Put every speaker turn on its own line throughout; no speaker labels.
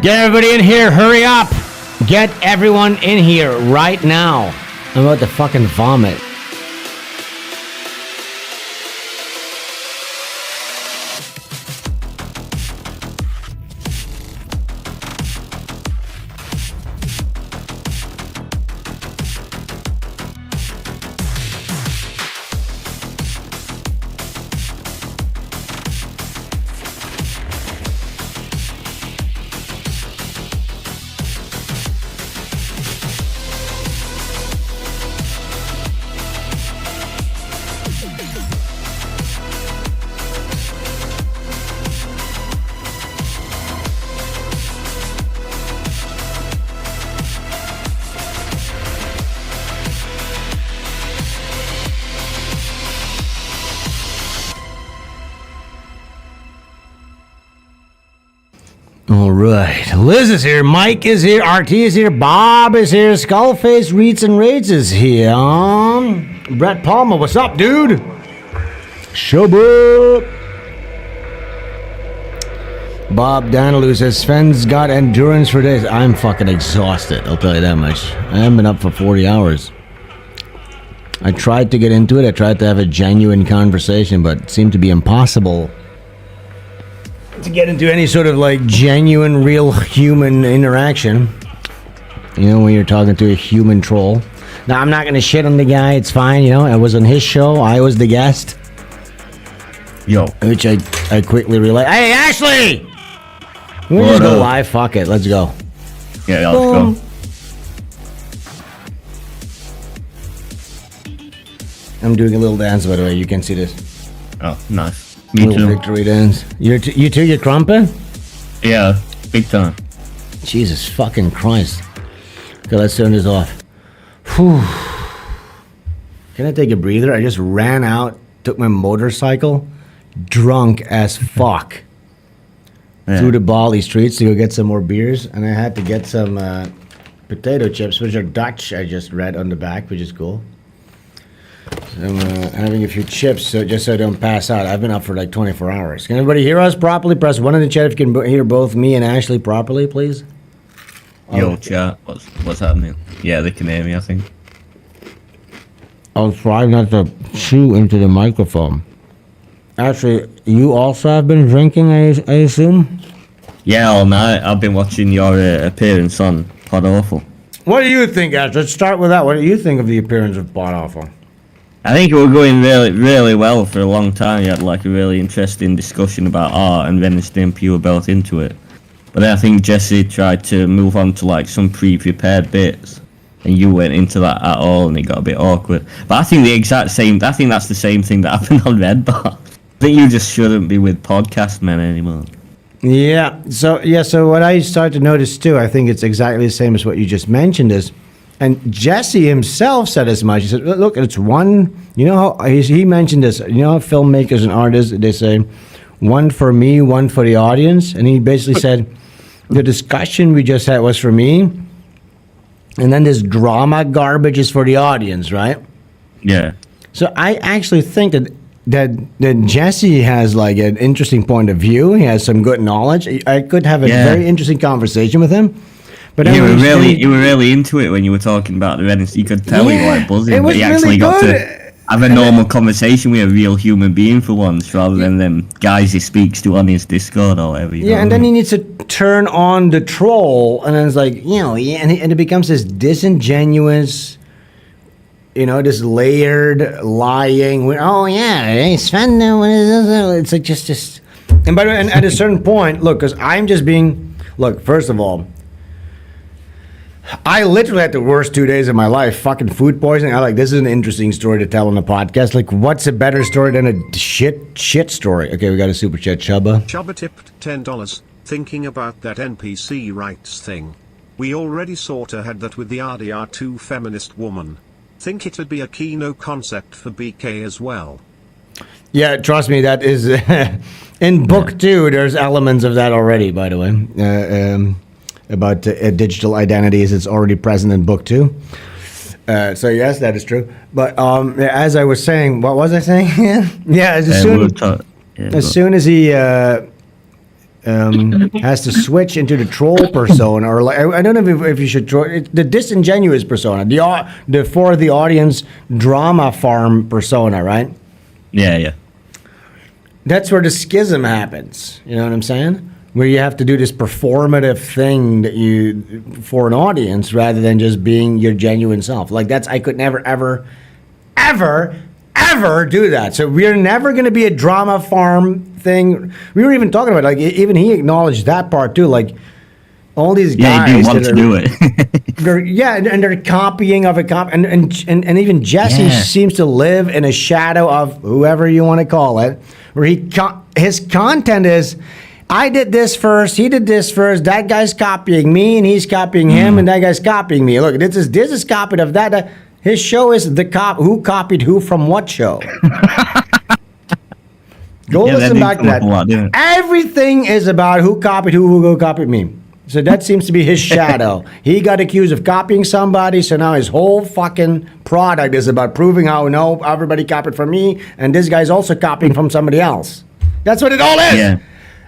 Get everybody in here. Hurry up. Get everyone in here right now. I'm about to fucking vomit. All right. Liz is here. Mike is here. RT is here. Bob is here. Skullface Reads and Raids is here. Brett Palmer, what's up, dude? Showboat. Bob Danilou says, Sven's got endurance for days. I'm fucking exhausted, I'll tell you that much. I haven't been up for 40 hours. I tried to get into it. I tried to have a genuine conversation, but it seemed to be impossible to get into any sort of like genuine, real human interaction. You know, when you're talking to a human troll. Now, I'm not going to shit on the guy. It's fine, you know. It was on his show. I was the guest.
Yo.
Which I quickly realized. Hey, Ashley! We'll just go live. Fuck it. Let's go.
Yeah, let's go.
I'm doing a little dance, by the way. You can see this.
Oh, nice. Me
little
too.
Victory dance. You too? You're crumping?
Yeah, big time.
Jesus fucking Christ. Okay, let's turn this off. Whew. Can I take a breather? I just ran out, took my motorcycle, drunk as fuck, through the Bali streets to go get some more beers, and I had to get some potato chips, which are Dutch, I just read on the back, which is cool. So I'm having a few chips just so I don't pass out. I've been up for like 24 hours. Can everybody hear us properly? Press 1 in the chat if you can hear both me and Ashley properly, please.
Yo, chat, what's happening? Yeah, they can hear me, I think.
I'll try not to chew into the microphone. Actually, you also have been drinking, I assume?
Yeah, all night. I've been watching your appearance on Pod Awful.
What do you think, Ash? Let's start with that. What do you think of the appearance of Pod Awful?
I think it was going really, really well for a long time. You had like a really interesting discussion about art, and Ren and Stimpy were both into it. But then I think Jesse tried to move on to like some pre-prepared bits, and you went into that at all, and it got a bit awkward. But I think that's the same thing that happened on Red Bar. I think you just shouldn't be with podcast men anymore.
Yeah. So what I started to notice too, I think it's exactly the same as what you just mentioned is. And Jesse himself said as much. He said, look, it's one, you know how, he mentioned this, you know how filmmakers and artists, they say, one for me, one for the audience. And he basically said, the discussion we just had was for me, and then this drama garbage is for the audience, right?
Yeah.
So I actually think that Jesse has like an interesting point of view. He has some good knowledge. I could have a very interesting conversation with him. But
you were really into it when you were talking about the Reddit. You could tell you were like buzzing, but you actually got to have a normal conversation with a real human being for once, rather than them guys he speaks to on his Discord or whatever.
And then he needs to turn on the troll, and then it's like, and it becomes this disingenuous, this layered lying. Oh yeah, hey Sven, it's like just. And by the way, and at a certain point, look, because I'm just being, first of all. I literally had the worst 2 days of my life, fucking food poisoning. This is an interesting story to tell on the podcast. Like, what's a better story than a shit story? Okay, we got a super chat, Chubba.
Chubba tipped $10. Thinking about that NPC rights thing. We already sorta had that with the RDR2 feminist woman. Think it'd be a keynote concept for BK as well.
Yeah, trust me, that is... in book 2, there's elements of that already, by the way. About digital identities, it's already present in book 2. So yes, that is true. But as I was saying, what was I saying? As soon as he has to switch into the troll persona, or like I don't know if you should the disingenuous persona, the for the audience drama farm persona, right?
Yeah.
That's where the schism happens. You know what I'm saying? Where you have to do this performative thing that you for an audience rather than just being your genuine self. Like I could never ever do that. So we're never going to be a drama farm thing. We were even talking about, like, even he acknowledged that part too. Like, all these guys.
Yeah, he didn't want to do it.
And they're copying of a and even Jesse seems to live in a shadow of whoever you want to call it, where his content is, I did this first, he did this first, that guy's copying me, and he's copying him, and that guy's copying me. Look, this is copied of that. His show is who copied who from what show. Go listen back to that. Everything is about who copied who copied me. So that seems to be his shadow. He got accused of copying somebody, so now his whole fucking product is about proving how no, everybody copied from me, and this guy's also copying from somebody else. That's what it all is. Yeah.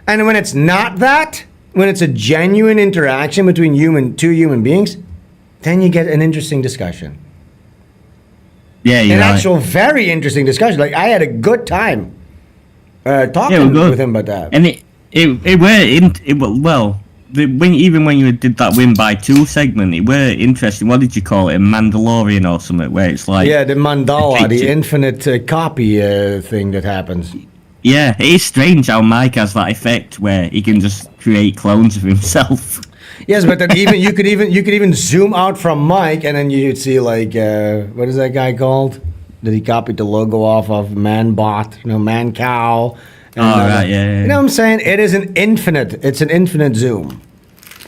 And when it's not that, when it's a genuine interaction between two human beings, then you get an interesting discussion.
Yeah,
an actual very interesting discussion. Like, I had a good time talking with him about that.
And even when you did that win by two segment, it were interesting. What did you call it? A Mandalorian or something, where it's like,
yeah, the mandala, the infinite copy thing that happens.
Yeah, it is strange how Mike has that effect where he can just create clones of himself.
Yes, but then you could even zoom out from Mike, and then you'd see, like, what is that guy called? That he copied the logo off of Manbot, Man Cow.
Right, yeah.
You know what I'm saying? It's an infinite zoom.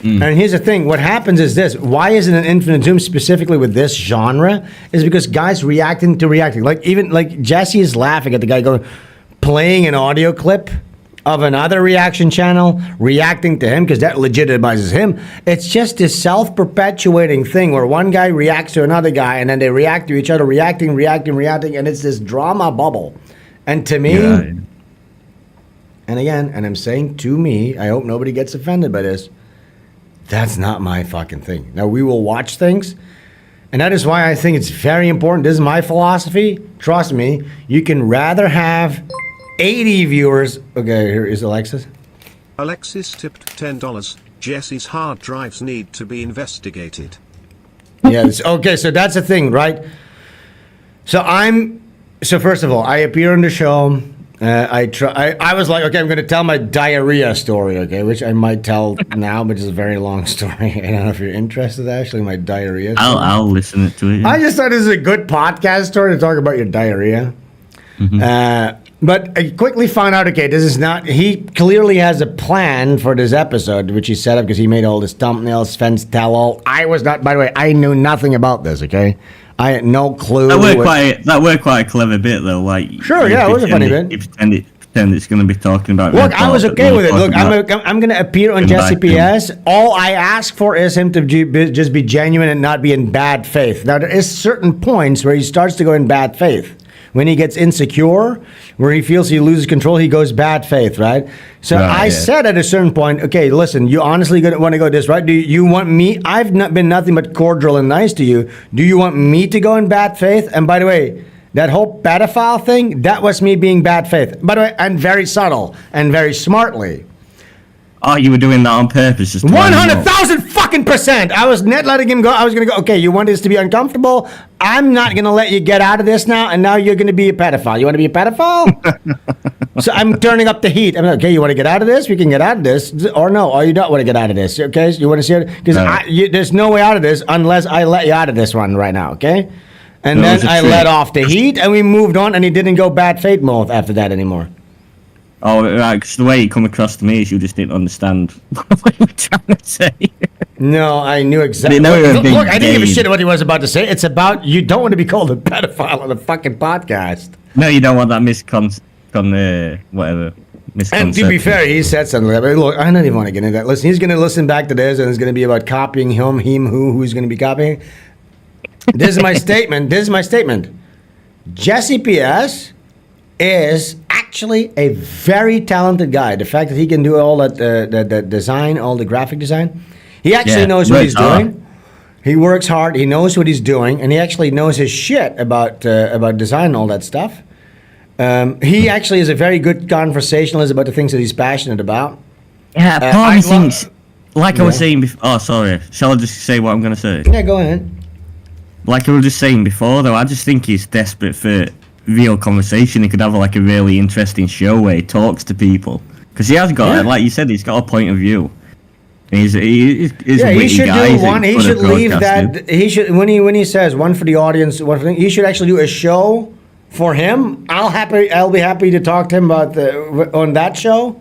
And here's the thing, what happens is this, why is it an infinite zoom specifically with this genre? Is because guys reacting. Like, even, like, Jesse is laughing at the guy playing an audio clip of another reaction channel, reacting to him, because that legitimizes him. It's just this self-perpetuating thing where one guy reacts to another guy, and then they react to each other, reacting, and it's this drama bubble. And to me, and again, and I'm saying to me, I hope nobody gets offended by this, that's not my fucking thing. Now, we will watch things, and that is why I think it's very important. This is my philosophy. Trust me, you can rather have 80 viewers. Okay, here is Alexis.
Alexis tipped $10. Jesse's hard drives need to be investigated.
Yes. Okay, so that's the thing, right? So first of all, I appear on the show. I was like, okay, I'm going to tell my diarrhea story, okay, which I might tell now, but it's a very long story. I don't know if you're interested, actually, my diarrhea story.
I'll listen to it. Yeah.
I just thought this is a good podcast story to talk about your diarrhea. Mm-hmm. But I quickly found out, okay, this is not, he clearly has a plan for this episode, which he set up because he made all this thumbnails, Sven's tell-all. I was not, by the way, I knew nothing about this, okay? I had no clue.
That were quite a clever bit, though. Like,
sure, yeah, it was a funny bit.
You pretend it's going to be talking about.
Look, I was okay with it. Look, I'm going to appear on Jesse PS. All I ask for is him to just be genuine and not be in bad faith. Now, there is certain points where he starts to go in bad faith. When he gets insecure, where he feels he loses control, he goes bad faith, right? So I said at a certain point, okay, listen, you honestly want to go this, right? Do you want me? I've not been nothing but cordial and nice to you. Do you want me to go in bad faith? And by the way, that whole pedophile thing, that was me being bad faith. By the way, and very subtle and very smartly.
Oh, you were doing that on purpose?
100,000 fucking %. I was not letting him go. I was going to go, okay, you want this to be uncomfortable? I'm not going to let you get out of this now, and now you're going to be a pedophile. You want to be a pedophile? So I'm turning up the heat. I'm like, okay, you want to get out of this? We can get out of this. Or no, or you don't want to get out of this. Okay, so you want to see it? Because there's no way out of this unless I let you out of this one right now, okay? And then I let off the heat, and we moved on, and he didn't go bad faith mode after that anymore.
Oh, right, because the way it come across to me is you just didn't understand what you were trying to say.
No, I knew exactly.
Look,
I didn't give a shit what he was about to say. It's about, you don't want to be called a pedophile on a fucking podcast.
No, you don't want that whatever.
And to be fair, he said something like that. Look, I don't even want to get into that. Listen, he's going to listen back to this, and it's going to be about copying him, who's going to be copying. This is my statement. Jesse PS is actually a very talented guy. The fact that he can do all that, the design, all the graphic design, he actually knows what he's doing. He works hard. He knows what he's doing, and he actually knows his shit about design and all that stuff. He actually is a very good conversationalist about the things that he's passionate about.
Yeah, part of me thinks, like I was saying before. Oh, sorry. Shall I just say what I'm going to say?
Yeah, go ahead.
Like I was just saying before, though, I just think he's desperate for real conversation. He could have like a really interesting show where he talks to people, because he has got, like you said, he's got a point of view. He's a
he should do one. He should leave that. He should when he says one for the audience, one for the, he should actually do a show for him. I'll be happy to talk to him about on that show.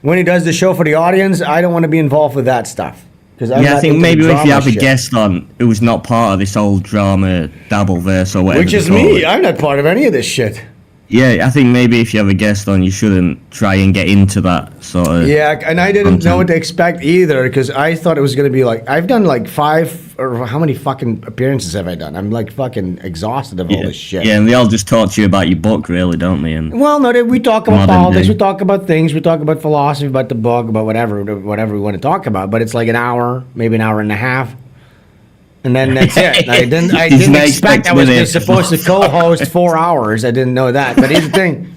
When he does the show for the audience, I don't want to be involved with that stuff.
I think maybe if you have a guest on who's not part of this whole drama Dabbleverse or whatever,
which is me. I'm not part of any of this shit.
Yeah, I think maybe if you have a guest on, you shouldn't try and get into that sort of.
Yeah, and I didn't know what to expect either, because I thought it was going to be like, I've done like 5, or how many fucking appearances have I done? I'm like fucking exhausted of all this shit.
Yeah, and they all just talk to you about your book, really, don't they? And
well, no, we talk about politics, we talk about things, we talk about philosophy, about the book, about whatever we want to talk about, but it's like an hour, maybe an hour and a half. And then that's it. I didn't expect I was supposed to co-host 4 hours. I didn't know that. But here's the thing.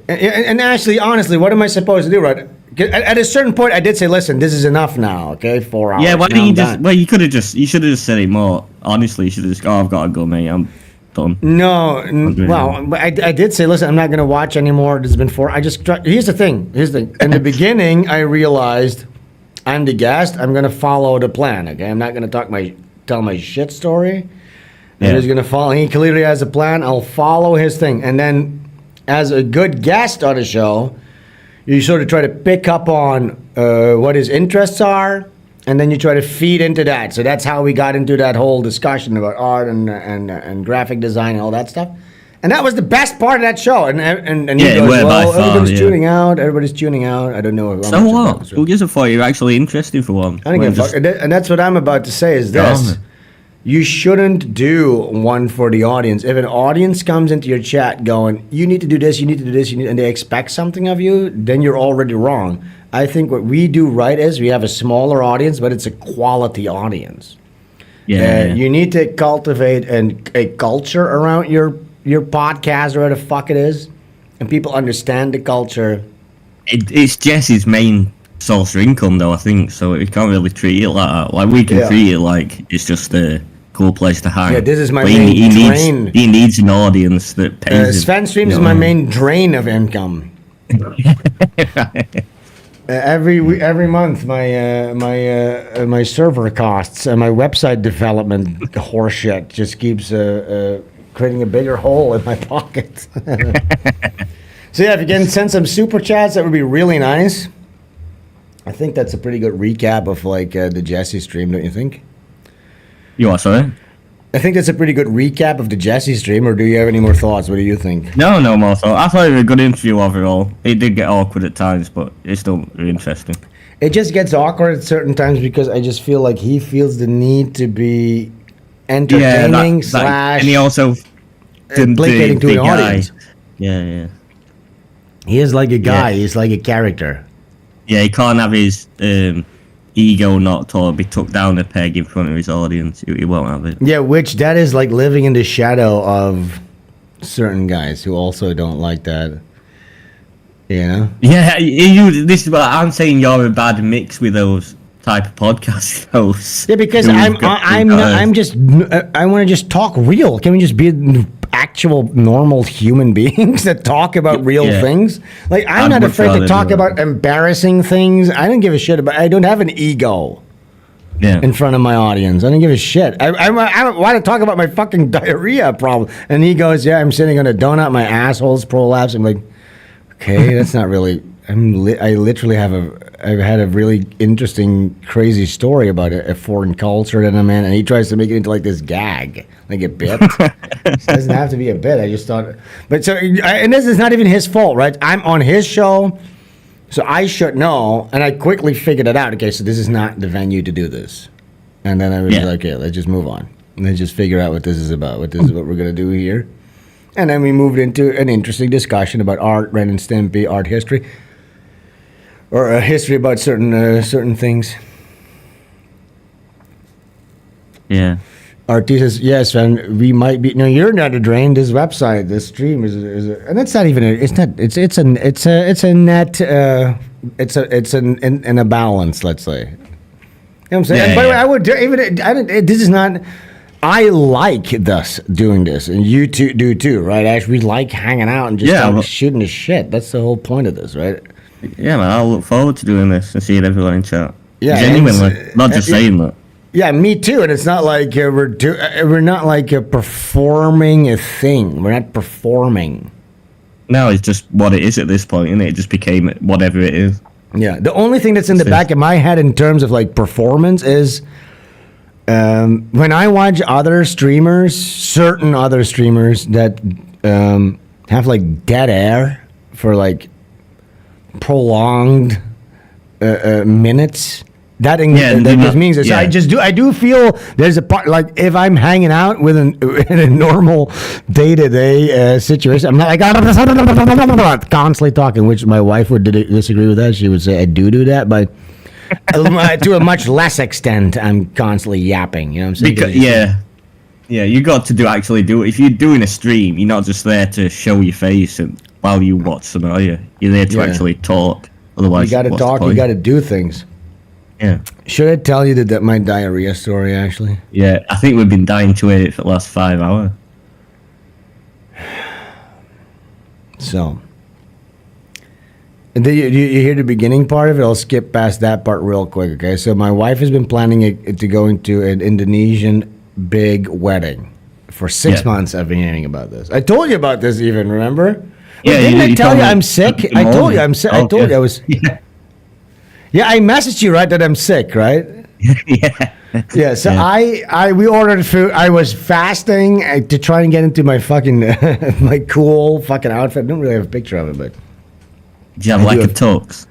And actually, honestly, what am I supposed to do, right? At a certain point, I did say, listen, this is enough now, okay? 4 hours.
Yeah, why didn't you just... Well, you should have just said it more. Honestly, you should have just I've got to go, mate. I'm done.
No, well, I did say, listen, I'm not going to watch anymore. This has been 4... Here's the thing. In the beginning, I realized I'm the guest. I'm going to follow the plan, okay? I'm not going to tell my shit story. And he's gonna follow. He clearly has a plan. I'll follow his thing. And then, as a good guest on a show, you sort of try to pick up on what his interests are, and then you try to feed into that. So that's how we got into that whole discussion about art and graphic design and all that stuff. And that was the best part of that show. And he goes, well, everybody's tuning out. Everybody's tuning out. I don't know.
So what? Who gives a fuck? You're actually interesting for one.
I don't give a fuck. And that's what I'm about to say is this. You shouldn't do one for the audience. If an audience comes into your chat going, you need to do this, you need to do this, and they expect something of you, then you're already wrong. I think what we do right is we have a smaller audience, but it's a quality audience. You need to cultivate a culture around your podcast or whatever the fuck it is, and people understand the culture.
It's Jesse's main source of income, though, I think, so we can't really treat it like that. Like, we can treat it like it's just a cool place to hang.
Yeah, this is my main drain.
He needs an audience that pays him.
Svenstreams is my main drain of income. Every month, my server costs and my website development horseshit just keeps creating a bigger hole in my pocket. So yeah, if you can send some super chats, that would be really nice. I think that's a pretty good recap of like the Jesse stream, don't you think?
You are, sorry?
I think that's a pretty good recap of the Jesse stream, or do you have any more thoughts? What do you think?
No more thoughts. I thought it was a good interview overall. It did get awkward at times, but it's still really interesting.
It just gets awkward at certain times because I just feel like he feels the need to be entertaining slash...
And he also...
placating to the audience.
Yeah.
He is like a guy. He's like a character.
Yeah, he can't have his ego not or be took down a peg in front of his audience. He won't have it. Yeah, which that is like living in the shadow of certain guys who also don't like that. You know? Yeah, this is what I'm saying. You're a bad mix with those type of podcast hosts. Yeah, because I want to just talk real. Can we just be actual normal human beings that talk about real things? Like, I'm not afraid to talk about embarrassing things. I don't give a shit about. I don't have an ego in front of my audience. I don't give a shit. I don't want to talk about my fucking diarrhea problem. And he goes, yeah, I'm sitting on a donut, my asshole's prolapse. I'm like, okay, that's not really. I've had a really interesting, crazy story about a foreign culture that I'm in, and he tries to make it into like this gag, like a bit. It doesn't have to be a bit. I just thought, but so, and this is not even his fault, right? I'm on his show, so I should know, and I quickly figured it out. Okay, so this is not the venue to do this, and then I was like, okay, let's just move on, and let's just figure out what this is about. What we're gonna do here.
And then we moved into an interesting discussion about art, Ren and Stimpy, art history, or a history about certain things.
Yeah.
Artie says, yes, and we might be. No, you're not a drain. This website, this stream is and it's not even. It's not. It's a net. It's in a balance. Let's say. You know what I'm saying?
Yeah,
And by the way,
yeah.
I would even. I don't. This is not. I like thus doing this, and you two do too, right? Ash, we like hanging out and just
Yeah, well-
shooting the shit. That's the whole point of this, right?
Yeah, man, I'll look forward to doing this and seeing everyone in chat.
Yeah,
Genuinely,
it's,
not just saying that.
Yeah, me too. And it's not like we're not like performing a thing. We're not performing.
No, it's just what it is at this point, and it just became whatever it is.
Yeah, the only thing that's in the back of my head in terms of like performance is when I watch other streamers, certain other streamers that have like dead air for like prolonged minutes. That just means that. So I do feel there's a part like if I'm hanging out with in a normal day-to-day situation, I'm not like constantly talking, which my wife would disagree with that. She would say I do that, but to a much less extent, I'm constantly yapping. You know what I'm saying?
Yeah, you got to actually do it. If you're doing a stream, you're not just there to show your face and while you watch them, are you? You're there to actually talk. Otherwise,
you got to talk. You got to do things.
Yeah.
Should I tell you that my diarrhea story actually?
Yeah, I think we've been dying to hear it for the last 5 hours.
So, and then you hear the beginning part of it. I'll skip past that part real quick. Okay, so my wife has been planning to go into an Indonesian big wedding for 6 months. I've been hearing about this. I told you about this even. Remember?
Yeah,
didn't I tell
told
you
me
I'm sick? I told you I'm sick. I told you I was. Yeah, I messaged you right that I'm sick, right?
Yeah.
Yeah, so we ordered food. I was fasting to try and get into my fucking my cool fucking outfit. I don't really have a picture of it, but
Do you have like a tux?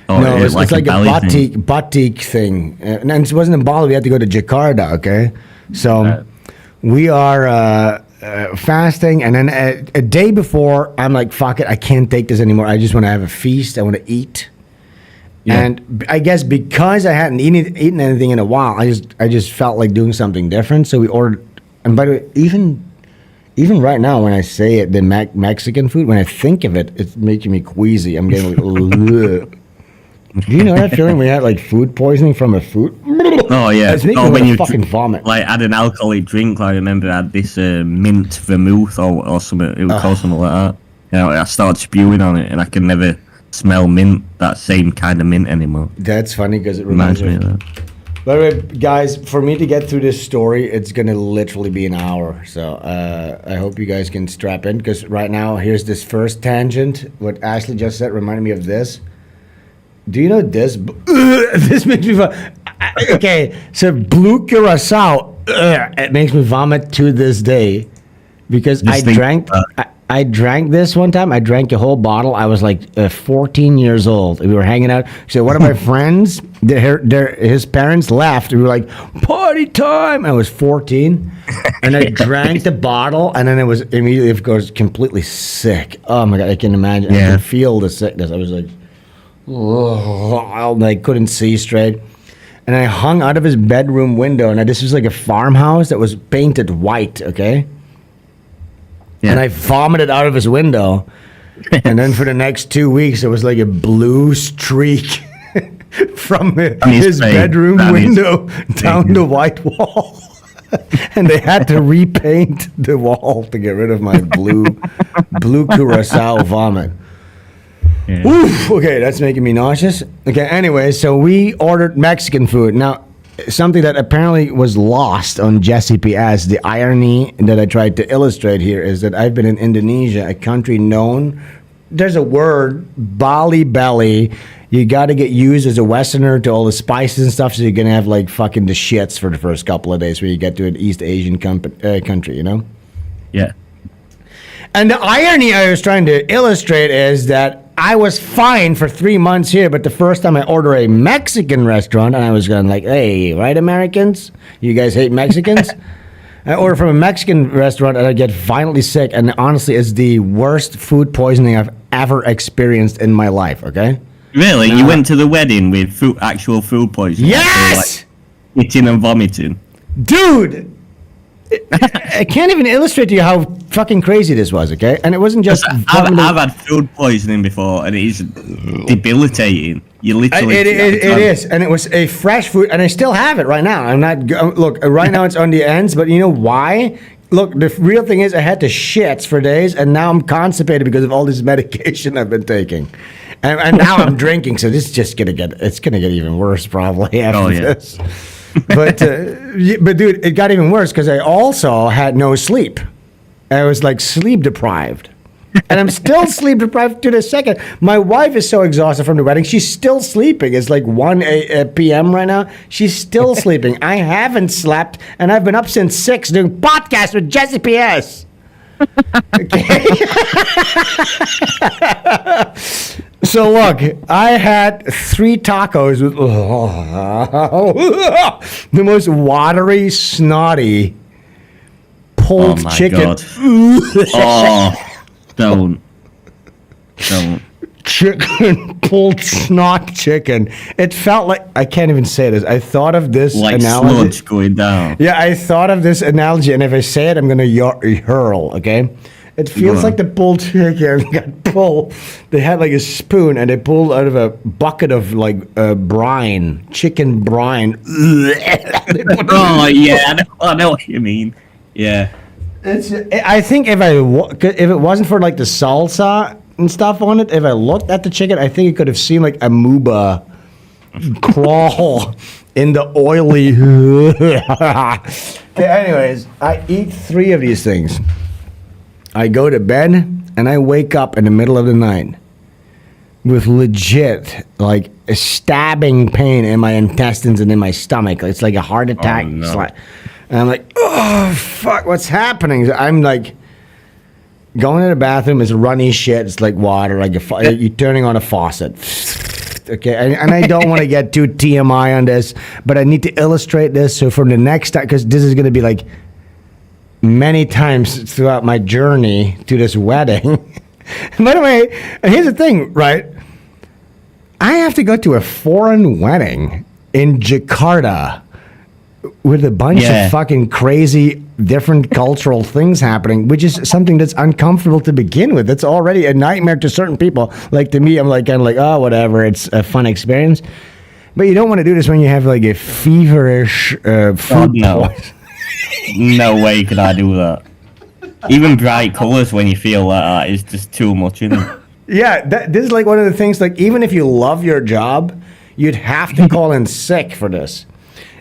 Or
no, it's like a
belly
batik thing. And it wasn't in Bali. We had to go to Jakarta. Okay, so we are fasting, and then a day before, I'm like, fuck it, I can't take this anymore. I just want to have a feast. I want to eat. Yeah. And I guess because I hadn't eaten anything in a while, I just felt like doing something different. So we ordered. And by the way, even right now, when I say it, the Mexican food, when I think of it, it's making me queasy. I'm getting like, ugh. Do you know that feeling when you had like food poisoning from a food?
Oh yeah.
It's making me want to fucking vomit.
Like had an alcoholic drink. Like, I remember I had this mint vermouth or something. It was called something like that. You know, I started spewing on it, and I can never smell mint, that same kind of mint anymore.
That's funny because it reminds me of that. By the way, guys, for me to get through this story, it's going to literally be an hour. So I hope you guys can strap in, because right now, here's this first tangent. What Ashley just said reminded me of this. Do you know this? This makes me vomit. Okay, so blue curacao, it makes me vomit to this day, because I drank this one time. I drank a whole bottle. I was like 14 years old. We were hanging out. So one of my friends, his parents left. We were like, party time. I was 14. And I drank the bottle. And then it was immediately, of course, completely sick. Oh my God, I can imagine. I could feel the sickness. I was like, oh, I couldn't see straight. And I hung out of his bedroom window. And this was like a farmhouse that was painted white, okay? Yeah. And I vomited out of his window. And then for the next 2 weeks, it was like a blue streak from his bedroom window down the white wall. And they had to repaint the wall to get rid of my blue curacao vomit. Yeah. Oof, okay, that's making me nauseous. Okay, anyway, so we ordered Mexican food. Now, something that apparently was lost on Jesse PS, the irony that I tried to illustrate here is that I've been in Indonesia, a country known, there's a word, Bali belly. You got to get used as a Westerner to all the spices and stuff, so you're going to have like fucking the shits for the first couple of days when you get to an East Asian country, you know?
Yeah.
And the irony I was trying to illustrate is that I was fine for 3 months here, but the first time I order a Mexican restaurant, and I was going like, hey, right, Americans? You guys hate Mexicans? I order from a Mexican restaurant and I get violently sick. And honestly, it's the worst food poisoning I've ever experienced in my life. Okay.
Really? You went to the wedding with actual food poisoning?
Yes.
Like, eating and vomiting.
Dude. I can't even illustrate to you how fucking crazy this was, okay? And it wasn't just
I've had food poisoning before, and it is debilitating. You literally...
It is, and it was a fresh food, and I still have it right now. I'm not... Look, right now it's on the ends, but you know why? Look, the real thing is I had to shits for days, and now I'm constipated because of all this medication I've been taking. And now I'm drinking, so this is just gonna get... It's gonna get even worse probably after this. But dude, it got even worse because I also had no sleep. I was like sleep deprived, and I'm still sleep deprived to this second. My wife is so exhausted from the wedding; she's still sleeping. It's like 1 p.m. right now. She's still sleeping. I haven't slept, and I've been up since 6 doing podcasts with Jesse PS. Okay. So look, I had 3 tacos with the most watery, snotty pulled chicken.
God. Don't.
Chicken, pulled snot chicken. It felt like, I can't even say this. I thought of this
like
analogy.
sludge going down.
Yeah, I thought of this analogy, and if I say it, I'm going to hurl, okay? It feels like the pulled chicken got pulled. They had like a spoon and they pulled out of a bucket of like brine, chicken brine.
Oh yeah, I know what you mean. Yeah.
I think if it wasn't for like the salsa and stuff on it, if I looked at the chicken, I think it could have seen like a amoeba crawl in the oily. Okay, anyways, I eat 3 of these things. I go to bed and I wake up in the middle of the night with legit like a stabbing pain in my intestines and in my stomach. It's like a heart attack.
Oh, no.
And I'm like, oh fuck, what's happening? I'm like going to the bathroom. It's runny shit. It's like water. Like you're turning on a faucet. Okay, and I don't want to get too TMI on this, but I need to illustrate this. So from the next time, because this is going to be like many times throughout my journey to this wedding. By the way, here's the thing, right? I have to go to a foreign wedding in Jakarta with a bunch of fucking crazy different cultural things happening, which is something that's uncomfortable to begin with. It's already a nightmare to certain people. Like to me, I'm like kind of like, oh, whatever, it's a fun experience. But you don't want to do this when you have like a feverish food poisoning.
No way could I do that. Even bright colours when you feel like that is just too much, isn't it?
Yeah, this is like one of the things, like even if you love your job, you'd have to call in sick for this.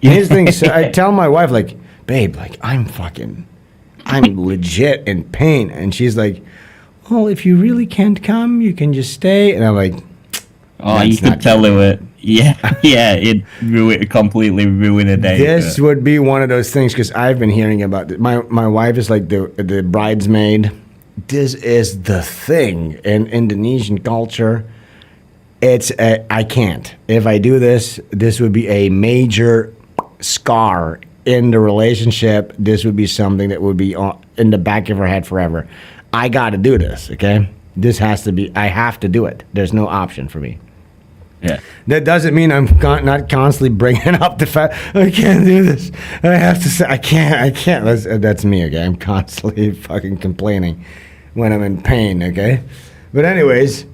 And here's the thing, so I tell my wife, like, babe, like I'm legit in pain. And she's like, well, if you really can't come, you can just stay. And I'm like,
oh, you could tell her it. Yeah, it completely ruin a day.
This would be one of those things because I've been hearing about it. My wife is like the bridesmaid. This is the thing in Indonesian culture. I can't. If I do this, this would be a major scar in the relationship. This would be something that would be in the back of her head forever. I got to do this, okay? This has to be, I have to do it. There's no option for me.
Yeah.
That doesn't mean I'm not constantly bringing up the fact I can't do this. I have to say I can't. That's me, okay? I'm constantly fucking complaining when I'm in pain, okay? But anyways,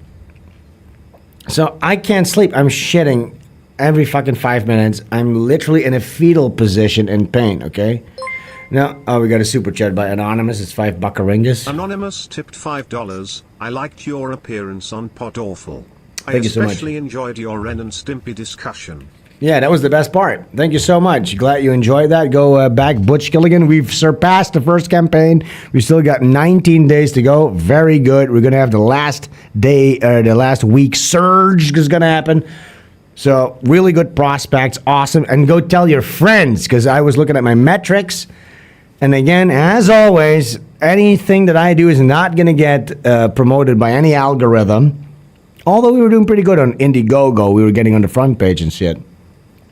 so I can't sleep. I'm shitting every fucking 5 minutes. I'm literally in a fetal position in pain, okay? Now, we got a super chat by Anonymous. It's $5 buckaringus.
Anonymous tipped $5. I liked your appearance on Pod Awful.
Thank you so much.
I especially enjoyed your Ren and Stimpy discussion.
Yeah, that was the best part. Thank you so much. Glad you enjoyed that. Go back, Butch Killigan. We've surpassed the first campaign. We still got 19 days to go. Very good. We're going to have the last week surge is going to happen. So really good prospects. Awesome. And go tell your friends because I was looking at my metrics. And again, as always, anything that I do is not going to get promoted by any algorithm. Although we were doing pretty good on Indiegogo, we were getting on the front page and shit.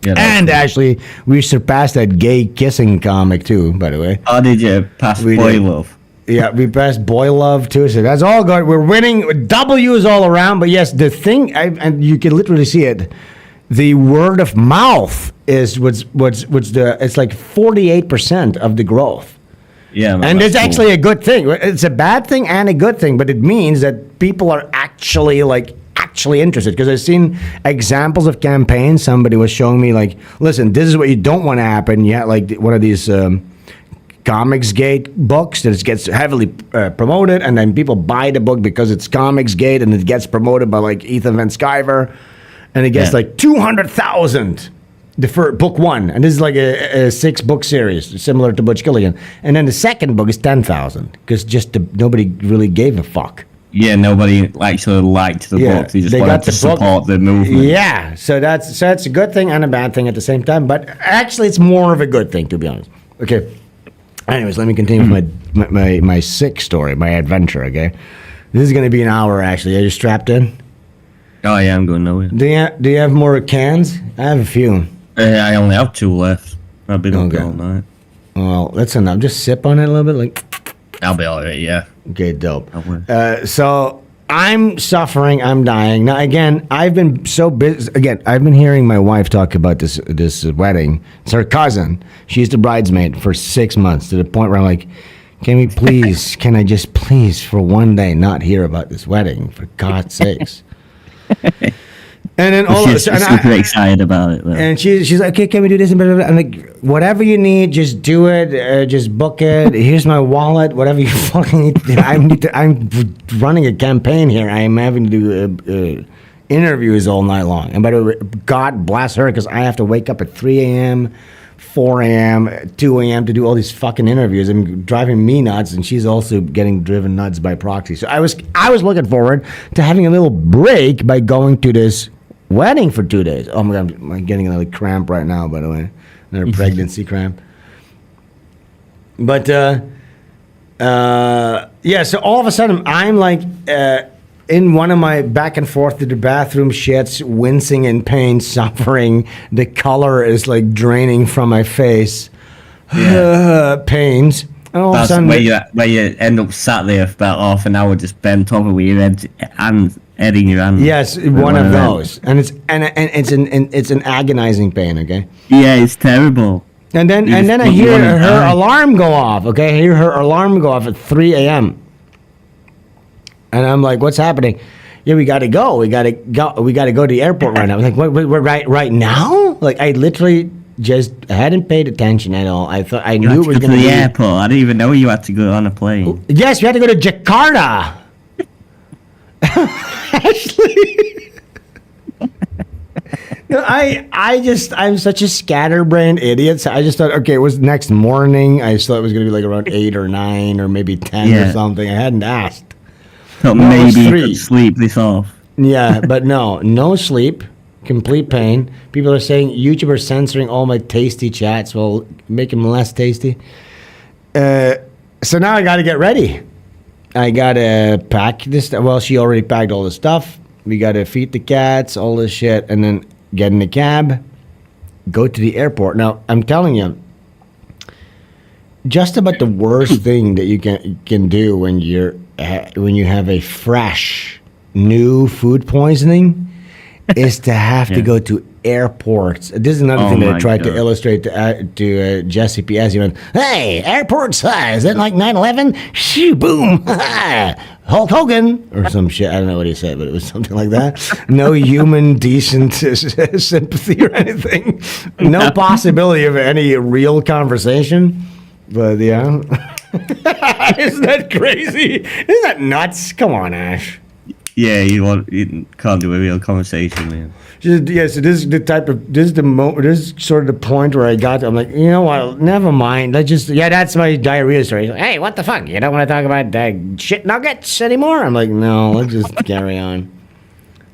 Yeah,
And actually, we surpassed that gay kissing comic too, by the way.
How did you pass
We
Boy
did.
Love?
Yeah, we passed Boy Love too, so that's all good. We're winning. W's all around, but yes, the thing, and you can literally see it. The word of mouth is what's it's like 48% of the growth,
Yeah, man,
and
that's
it's
cool.
actually a good thing. It's a bad thing and a good thing, but it means that people are actually interested. Because I've seen examples of campaigns. Somebody was showing me like, listen, this is what you don't want to happen. You have like one of these. Comicsgate books that gets heavily promoted, and then people buy the book because it's Comicsgate, and it gets promoted by like Ethan Van Sciver, and it gets
Yeah.
like 200,000 the first book one, and this is like a 6-book series similar to Butch Killigan, and then the second book is 10,000 because nobody really gave a fuck.
Yeah, nobody actually liked the book. They just wanted to support the movement.
Yeah, so that's a good thing and a bad thing at the same time, but actually it's more of a good thing, to be honest. Okay. Anyways, let me continue with my sick story, my adventure, okay? This is going to be an hour, actually. Are you strapped in?
Oh, yeah, I'm going nowhere.
Do you have more cans? I have a few.
I only have 2 left. I've been up
Okay.
all night.
Well, that's enough. Just sip on it a little bit. Like,
I'll be alright, yeah.
okay, dope.
I will.
So I'm suffering. I'm dying. Now, again, I've been so busy. Again, I've been hearing my wife talk about this wedding. It's her cousin. She's the bridesmaid for 6 months, to the point where I'm like, can I just please for one day not hear about this wedding, for God's sakes? And then all
She's super excited about it, though.
and she's like, okay, can we do this? And blah, blah, blah. I'm like, whatever you need, just do it. Just book it. Here's my wallet. Whatever you fucking need. I'm running a campaign here. I'm having to do interviews all night long. And by the way, God bless her, because I have to wake up at 3 a.m., 4 a.m., 2 a.m. to do all these fucking interviews. And driving me nuts, and she's also getting driven nuts by proxy. So I was looking forward to having a little break by going to this wedding for 2 days. Oh my God, I'm getting another cramp right now, by the way. Another pregnancy cramp. But, yeah, so all of a sudden, I'm like in one of my back and forth to the bathroom shits, wincing in pain, suffering. The color is like draining from my face. Pains. And all of a
That's
sudden,
where you end up sat there for about half an hour just bent over with your head in your hand.
yes, one of those. And it's an agonizing pain, okay?
Yeah, it's terrible.
And then
You just
I
don't
hear
wanna
her
die.
alarm go off. Okay, I hear her alarm go off at 3 a.m. And I'm like, "What's happening?" Yeah, we gotta go. We gotta go to the airport right now. I'm like, "What? We're right now?" Like, I literally just hadn't paid attention at all. I thought I
You
knew
had
it
to
was
go to
gonna
the
be.
airport. I didn't even know you had to go on a plane.
Yes, we had to go to Jakarta. Actually. No, I'm such a scatterbrained idiot. So I just thought, okay, it was next morning. I thought it was going to be like around 8 or 9 or maybe 10 or
Yeah.
something. I hadn't asked.
Thought
No, it was
maybe you
3.
could sleep this off.
Yeah, but no sleep, complete pain. People are saying YouTube are censoring all my tasty chats. Well, make them less tasty. So now I got to get ready. I got to pack this. Well, she already packed all the stuff. We got to feed the cats, all this shit, and then get in the cab, go to the airport. Now, I'm telling you, just about the worst thing that you can do when you have a fresh new food poisoning is to have to
Yeah.
go to airports. This is another
Oh
thing that I
my
tried to
God.
illustrate to Jesse P.S. He went, "Hey, airport size, is that like 9/11? Shoo, boom, Hulk Hogan," or some shit. I don't know what he said, but it was something like that. No human decent sympathy or anything. No possibility of any real conversation. But yeah, isn't that crazy? Isn't that nuts? Come on, Ash.
Yeah, you can't do a real conversation, man.
Yeah, so this is the moment. This is sort of the point where I got. I'm like, you know what? Never mind. That's my diarrhea story. Like, hey, what the fuck? You don't want to talk about shit nuggets anymore? I'm like, no, let's just carry on.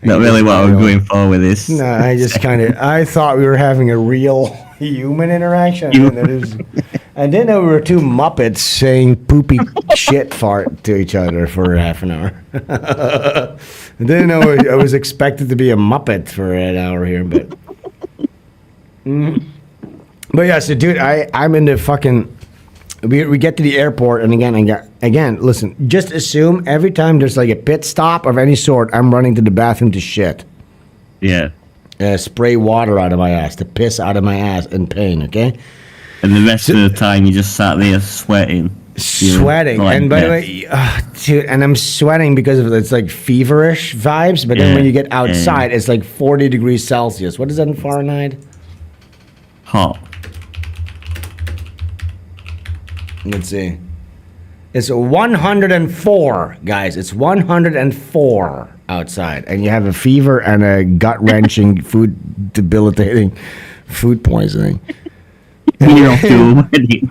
Not really what I'm going for with this.
No, I thought we were having a real human interaction. I didn't know we were two Muppets saying poopy shit fart to each other for half an hour. I didn't know I was expected to be a Muppet for an hour here, but But yeah, so dude, I'm in the fucking. We get to the airport, and again, listen. Just assume every time there's like a pit stop of any sort, I'm running to the bathroom to shit.
Yeah.
Spray water out of my ass, to piss out of my ass in pain. Okay.
And the rest of the time, you just sat there sweating.
Sweating,
Like
and by the way, dude, and I'm sweating because of it's like feverish vibes. But then when you get outside, it's like 40 degrees Celsius. What is that in Fahrenheit?
Hot.
Let's see. It's 104, guys. It's 104 outside, and you have a fever and a gut-wrenching, debilitating food poisoning.
You're off to a wedding.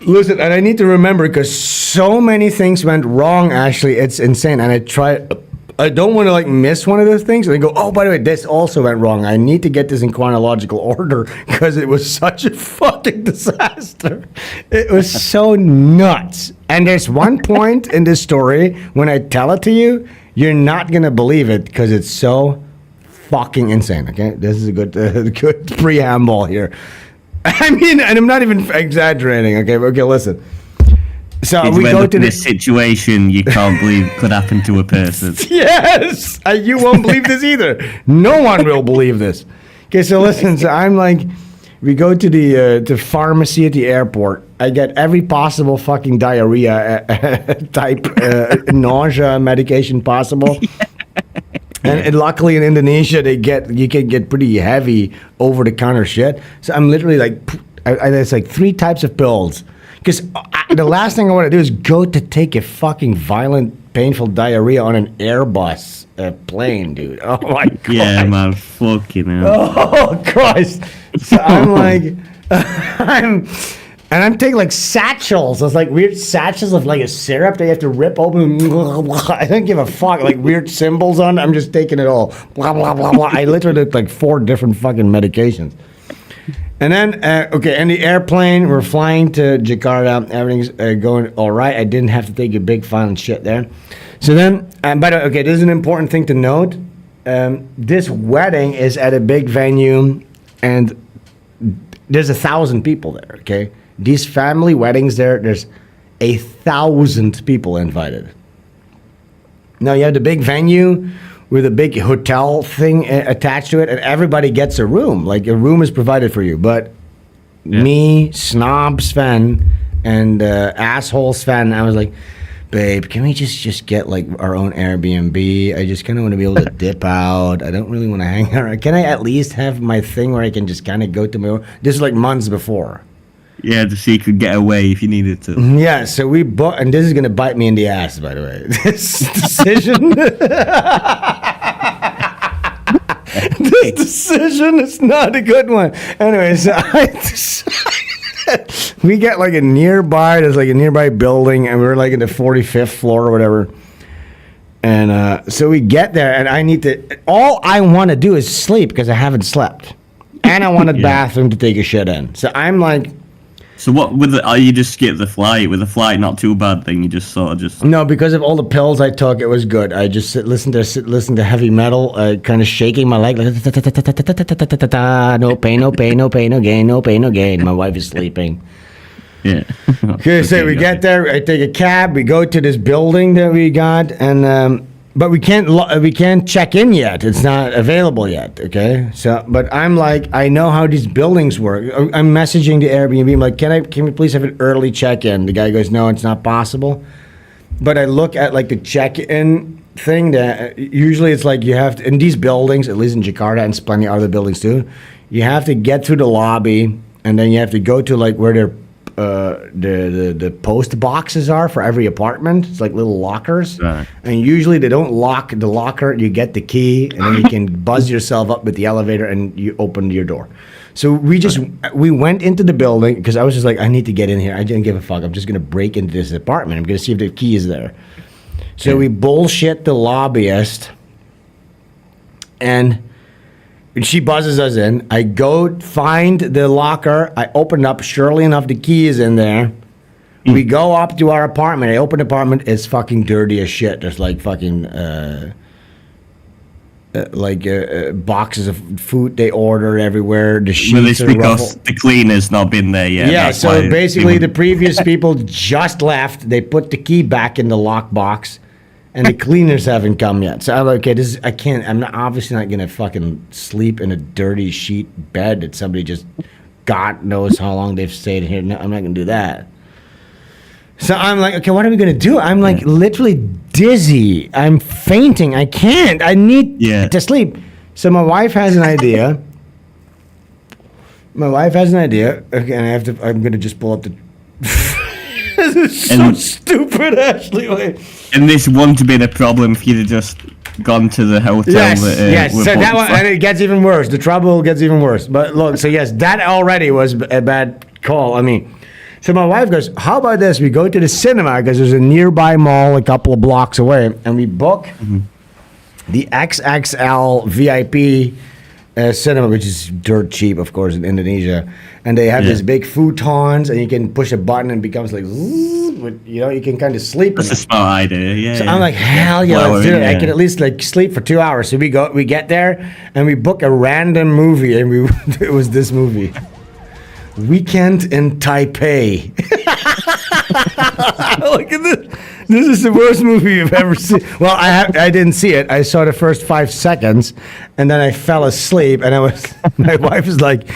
Listen, and I need to remember because so many things went wrong. Actually, it's insane. And I don't want to like miss one of those things. And I go, oh, by the way, this also went wrong. I need to get this in chronological order because it was such a fucking disaster. It was so nuts. And there's one point in this story when I tell it to you, you're not gonna believe it because it's so fucking insane. Okay, this is a good preamble here. I mean, and I'm not even exaggerating. Okay, listen. So
It's
we
when
go to
this situation you can't believe could happen to a person.
Yes, you won't believe this either. No one will believe this. Okay, so listen. So I'm like, we go to the pharmacy at the airport. I get every possible fucking diarrhea type nausea medication possible. And luckily in Indonesia, you can get pretty heavy over the counter shit. So I'm literally like, it's like 3 types of pills. Because the last thing I want to do is go to take a fucking violent, painful diarrhea on an Airbus plane, dude. Oh my god.
Yeah, man, fucking hell.
Oh Christ. So I'm like, I'm taking like satchels. It's like weird satchels of like a syrup that you have to rip open. I don't give a fuck. Like weird symbols on it. I'm just taking it all. Blah, blah, blah, blah. I literally took like 4 different fucking medications. And then, in the airplane, we're flying to Jakarta. Everything's going all right. I didn't have to take a big violent shit there. So then, by the way, this is an important thing to note. This wedding is at a big venue, and there's 1,000 people there, okay? These family weddings there's 1,000 people invited. Now, you have the big venue with a big hotel thing attached to it, and everybody gets a room. Like, a room is provided for you. But me, snob Sven, and asshole Sven, I was like, babe, can we just get, like, our own Airbnb? I just kind of want to be able to dip out. I don't really want to hang around. Can I at least have my thing where I can just kind of go to my own? This is, like, months before.
Yeah, to see you could get away if you needed to.
Yeah, so we booked, and this is going to bite me in the ass, by the way. This decision... This decision is not a good one. Anyways, we get like there's like a nearby building, and we're like in the 45th floor or whatever. And so we get there, and all I want to do is sleep because I haven't slept. And I want a bathroom to take a shit in. So I'm like...
So what, you just skipped the flight? With the flight not too bad thing, you just sort of just...
No, because of all the pills I took, it was good. I just listened to heavy metal, kind of shaking my leg, like... No pain, no pain, no pain, no gain, no pain, no gain. My wife is sleeping.
Yeah.
Okay, so we get there, I take a cab, we go to this building that we got, and... But we can't check in yet. It's not available yet, okay? So, but I'm like, I know how these buildings work. I'm messaging the Airbnb. I'm like, can we please have an early check-in? The guy goes, no, it's not possible. But I look at like the check-in thing that usually it's like you have to, in these buildings, at least in Jakarta and plenty of other buildings too, you have to get through the lobby and then you have to go to like where the post boxes are for every apartment. It's like little lockers.
Right.
And usually they don't lock the locker. You get the key and then you can buzz yourself up with the elevator and you open your door. So we went into the building because I was just like, I need to get in here. I didn't give a fuck. I'm just going to break into this apartment. I'm going to see if the key is there. So we bullshit the lobbyist and she buzzes us in. I go find the locker. I open up. Surely enough, the key is in there. We go up to our apartment. I open the apartment. It's fucking dirty as shit. There's like fucking boxes of food they order everywhere. The
But
sheets
it's
are
because
ruffled.
the cleaner's not been there yet.
Yeah,
that's
so
why
basically
they
the previous people just left. They put the key back in the lockbox, and the cleaners haven't come yet. So I'm like, okay, I'm not obviously not gonna fucking sleep in a dirty sheet bed that somebody just, God knows how long they've stayed here. No, I'm not gonna do that. So I'm like, okay, what are we gonna do? I'm like literally dizzy. I'm fainting. I can't. I need to sleep. So my wife has an idea. Okay, and I'm gonna just pull up the. This is so stupid, Ashley.
And this wouldn't have been a problem if you'd have just gone to the hotel.
Yes. So that one, and it gets even worse. The trouble gets even worse. But look, so yes, that already was a bad call. I mean, so my wife goes, "How about this? We go to the cinema because there's a nearby mall a couple of blocks away, and we book the XXL VIP." Cinema, which is dirt cheap, of course, in Indonesia, and they have this big futons, and you can push a button and it becomes like, you can kind of sleep.
That's a smart idea, yeah.
So I'm like, hell yeah, let's do it. I can at least like sleep for 2 hours. So we get there, and we book a random movie, and it was this movie, Weekend in Taipei. Look at this. This is the worst movie you've ever seen. Well, I didn't see it. I saw the first 5 seconds, and then I fell asleep. And my wife was like,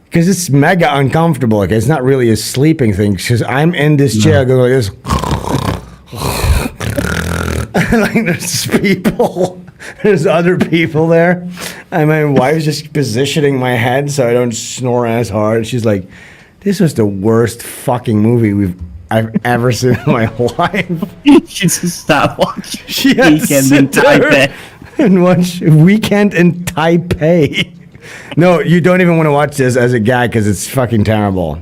because it's mega uncomfortable. Okay, it's not really a sleeping thing. Because I'm in this chair going like this. Like there's other people there, and my wife's just positioning my head so I don't snore as hard. She's like, "This was the worst fucking movie I've ever seen in my life."
She just started watching
She had
Weekend in Taipei.
and watch Weekend in Taipei. No, you don't even want to watch this as a guy because it's fucking terrible.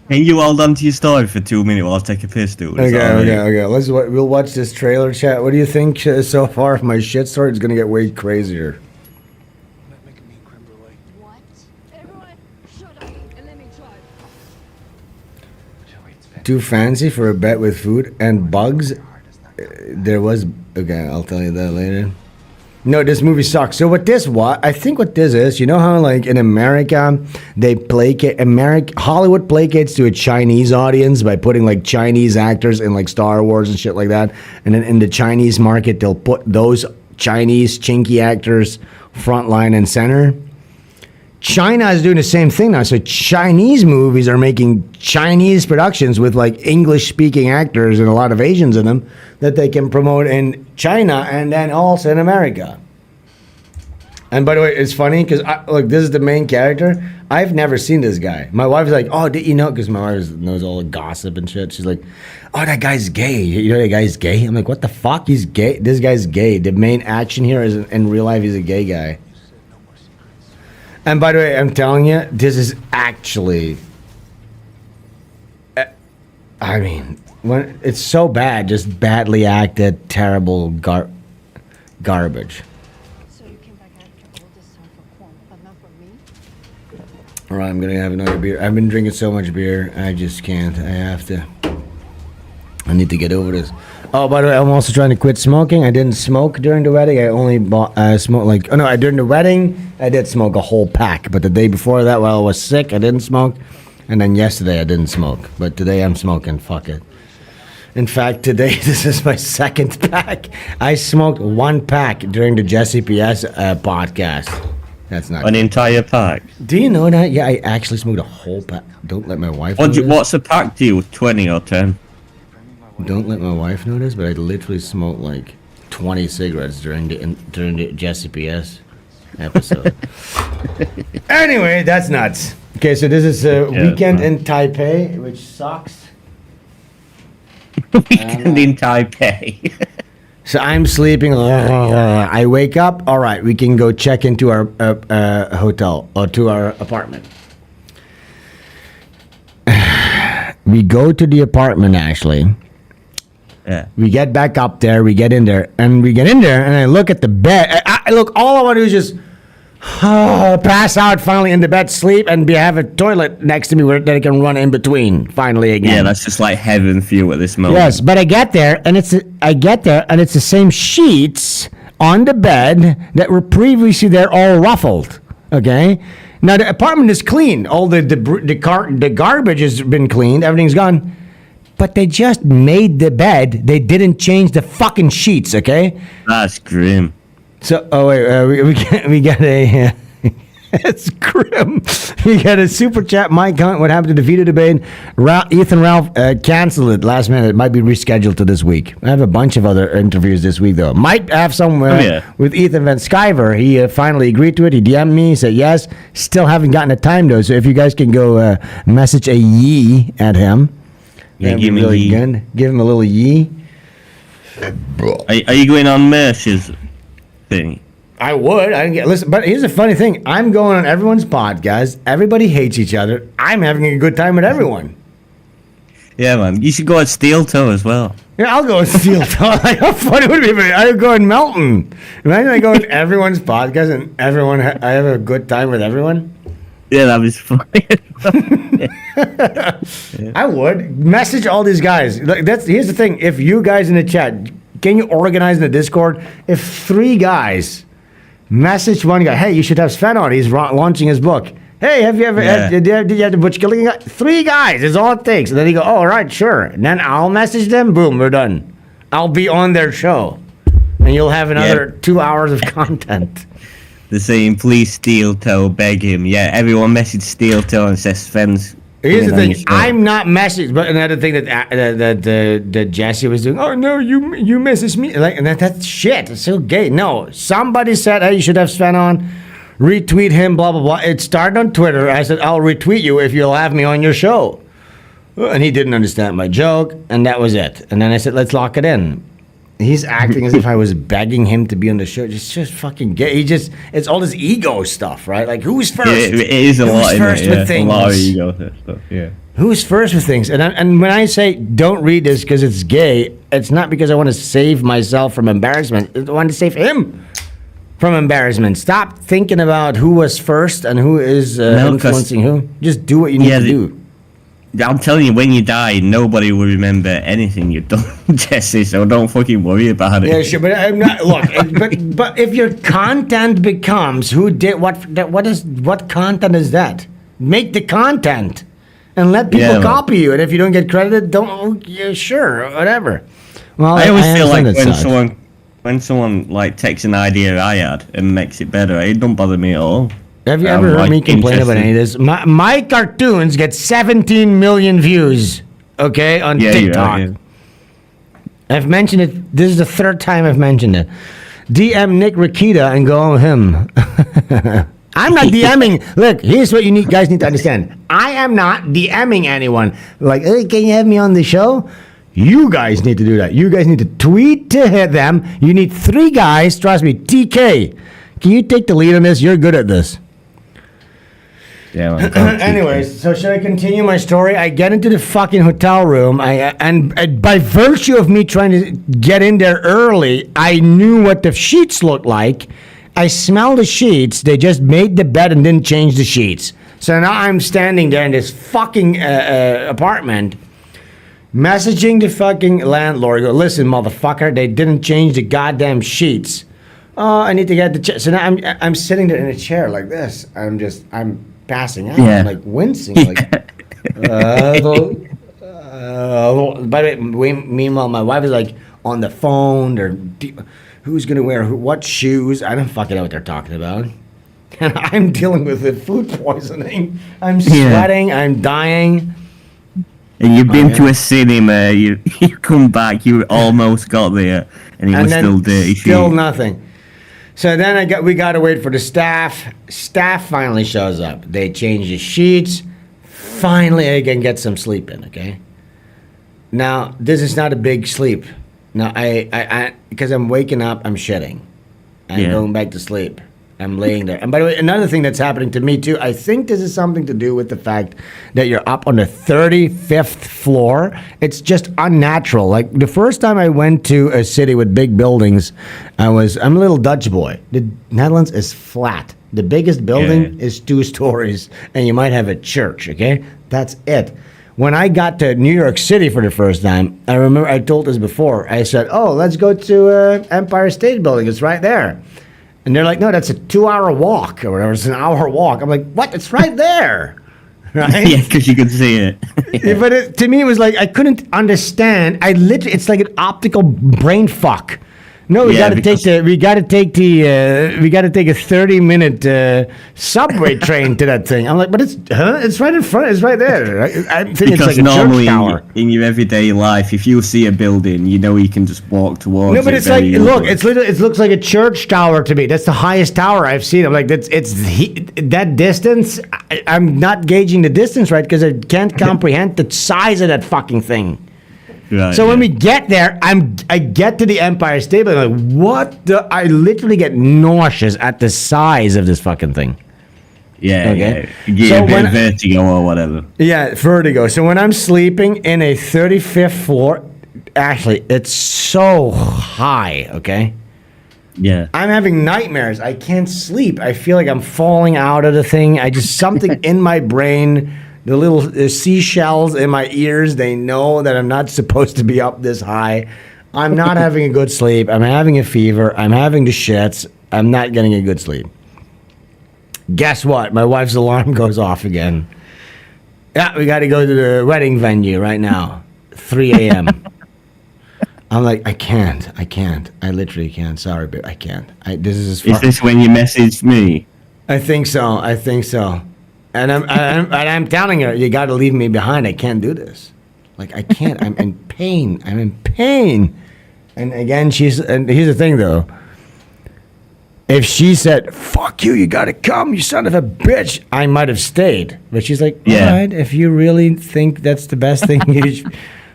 Can you hold on to your story for 2 minutes while I take a piss, dude?
Okay. We'll watch this trailer, chat. What do you think so far of my shit story? It's gonna get way crazier.
What? Everyone, shut up and let me try.
Too fancy for a bet with food and bugs? There was... Okay, I'll tell you that later. No, this movie sucks. So I think what this is, you know how like in America, they Hollywood placates to a Chinese audience by putting like Chinese actors in like Star Wars and shit like that. And then in the Chinese market, they'll put those Chinese chinky actors front line and center. China is doing the same thing now. So Chinese movies are making Chinese productions with like English speaking actors and a lot of Asians in them that they can promote in China and then also in America. And by the way, it's funny because look, this is the main character. I've never seen this guy. My wife's like, "Oh, did you know?" Because my wife knows all the gossip and shit. She's like, "Oh, that guy's gay. You know that guy's gay?" I'm like, "What the fuck? He's gay. This guy's gay." The main action here is in real life, he's a gay guy. And by the way, I'm telling you, this is actually, I mean, when it's so bad, just badly acted, terrible garbage.
So you came back after all this time for Kwon, but not for me?
All right, I'm gonna have another beer. I've been drinking so much beer, I just can't. I need to get over this. Oh, by the way, I'm also trying to quit smoking. I didn't smoke during the wedding. I only smoked during the wedding, I did smoke a whole pack. But the day before that, while I was sick, I didn't smoke. And then yesterday, I didn't smoke. But today, I'm smoking. Fuck it. In fact, today, this is my second pack. I smoked 1 pack during the Jesse PS podcast. That's not
an entire pack.
Do you know that? Yeah, I actually smoked a whole pack. Don't let my wife know this.
What's a pack to you? 20 or 10?
Don't let my wife know this, but I literally smoked like 20 cigarettes during the Jesse PS episode. Anyway, that's nuts. Okay, so this is a Weekend in Taipei, which sucks.
Weekend in Taipei.
So I'm sleeping. I wake up. All right, we can go check into our hotel or to our apartment. We go to the apartment, actually.
Yeah.
We get back up there, we get in there, and I look at the bed. All I want to do is just pass out finally in the bed, sleep, and have a toilet next to me that I can run in between finally again.
Yeah, that's just like heaven for you at this moment.
Yes, but I get there, and it's the same sheets on the bed that were previously there, all ruffled. Okay. Now the apartment is clean. All the garbage has been cleaned. Everything's gone. But they just made the bed. They didn't change the fucking sheets. Okay.
That's grim.
So, we got a. It's grim. We got a super chat. Mike Hunt, what happened to the Vita debate? Ethan Ralph canceled it last minute. It might be rescheduled to this week. I have a bunch of other interviews this week, though. Might have somewhere with Ethan Van Sciver. He finally agreed to it. He DM'd me, said yes. Still haven't gotten a time, though. So if you guys can go message a yee at him.
Yeah, give me really
good. Give him a little yee.
Are you going on Mersh's thing?
I would. Listen, but here's the funny thing. I'm going on everyone's podcast. Everybody hates each other. I'm having a good time with everyone.
Yeah, man. You should go at Steel Toe as well.
Yeah, I'll go with Steel Toe. Like, how funny would it be? I'd go in Melton. Imagine I go on everyone's podcast and everyone. I have a good time with everyone.
Yeah, that was funny.
I would message all these guys. Like, here's the thing. If you guys in the chat, can you organize in the Discord? If 3 guys message one guy, hey, you should have Sven on. He's launching his book. Hey, have you ever did you have the Butch Killigan guy? 3 guys is all it takes. And then you go, oh, all right, sure. And then I'll message them. Boom, we're done. I'll be on their show, and you'll have another 2 hours of content.
They're saying, please Steel Toe, beg him. Yeah, everyone message Steel Toe and says Sven's.
Here's the thing. I'm not messaged, but another thing that Jesse was doing. Oh no, you message me like, and that's shit. It's so gay. No, somebody said, hey, you should have Sven on. Retweet him. Blah blah blah. It started on Twitter. I said, I'll retweet you if you'll have me on your show. And he didn't understand my joke, and that was it. And then I said, let's lock it in. He's acting as if I was begging him to be on the show. It's just fucking gay. It's all this ego stuff, right? Like, who's first?
It is a lot.
Who's first with things?
A lot of ego stuff. Yeah.
Who's first with things? And when I say don't read this because it's gay, it's not because I want to save myself from embarrassment. I want to save him from embarrassment. Stop thinking about who was first and who is influencing who. Just do what you need to do.
I'm telling you, when you die, nobody will remember anything you've done, Jesse. So don't fucking worry about it.
Yeah, sure, but I'm not. Look, but if your content becomes who did what content is that? Make the content and let people copy you. And if you don't get credited, sure, whatever. Well,
I always feel like when someone like takes an idea I had and makes it better, it don't bother me at all.
Have you ever heard me complain about any of this? My cartoons get 17 million views, okay, on TikTok. Yeah. I've mentioned it. This is the 3rd time I've mentioned it. DM Nick Rakita and go on him. I'm not DMing. Look, here's what guys need to understand. I am not DMing anyone. Like, hey, can you have me on the show? You guys need to do that. You guys need to tweet to hit them. You need 3 guys. Trust me. TK, can you take the lead on this? You're good at this.
Yeah,
anyways, so should I continue my story? I get into the fucking hotel room, and by virtue of me trying to get in there early, I knew what the sheets looked like. I smelled the sheets. They just made the bed and didn't change the sheets. So now I'm standing there in this fucking apartment, messaging the fucking landlord. Go, listen, motherfucker, they didn't change the goddamn sheets. Oh, I need to get the chair. So now I'm sitting there in a chair like this. I'm passing out. I'm like wincing. Like, by the way, meanwhile, my wife is like on the phone. Or who's gonna wear what shoes? I don't fucking know what they're talking about. And I'm dealing with the food poisoning. I'm sweating. I'm dying.
And you've been to a cinema. You come back. You almost got there, and it was still dirty.
Still nothing. So then we got to wait for the staff. Staff finally shows up. They change the sheets. Finally, I can get some sleep in, okay? Now, this is not a big sleep. Now, I because I'm waking up, I'm shitting. I'm going back to sleep. I'm laying there. And by the way, another thing that's happening to me too, I think this is something to do with the fact that you're up on the 35th floor. It's just unnatural. Like the first time I went to a city with big buildings, I'm a little Dutch boy. The Netherlands is flat. The biggest building is 2 stories, and you might have a church, okay? That's it. when I got to New York City for the first time, I remember I told this before. I said, "Oh, let's go to Empire State Building. It's right there." And they're like, "No, that's a 2-hour walk or whatever. It's an hour walk." I'm like, "What? It's right there." Right?
Yeah, because you could see it.
Yeah, but to me, it was like I couldn't understand. It's like an optical brain fuck. No, we got to take a 30-minute subway train to that thing. I'm like, but it's right in front. It's right there. I think it's like a church tower.
In your everyday life, if you see a building, you know you can just walk towards it.
No, but it's like, look, it looks like a church tower to me. That's the highest tower I've seen. I'm like, that distance. I'm not gauging the distance right because I can't comprehend the size of that fucking thing.
Right,
so when we get there, I get to the Empire State Building, like, what the? I literally get nauseous at the size of this fucking thing.
Yeah,
okay.
Yeah. You get a bit of vertigo or whatever.
Yeah, vertigo. So when I'm sleeping in a 35th floor, actually, it's so high, okay?
Yeah.
I'm having nightmares. I can't sleep. I feel like I'm falling out of the thing. Something in my brain. The little seashells in my ears, they know that I'm not supposed to be up this high. I'm not having a good sleep. I'm having a fever. I'm having the shits. I'm not getting a good sleep. Guess what? My wife's alarm goes off again. Yeah, we got to go to the wedding venue right now. 3 a.m. I'm like, I can't. I literally can't. Sorry, but I can't.
Is this when you messaged me?
I think so. And I'm telling her, you got to leave me behind. I can't do this. Like, I can't. I'm in pain. And again, and here's the thing, though. If she said, "Fuck you, you got to come, you son of a bitch," I might have stayed. But she's like, "All right, if you really think that's the best thing," and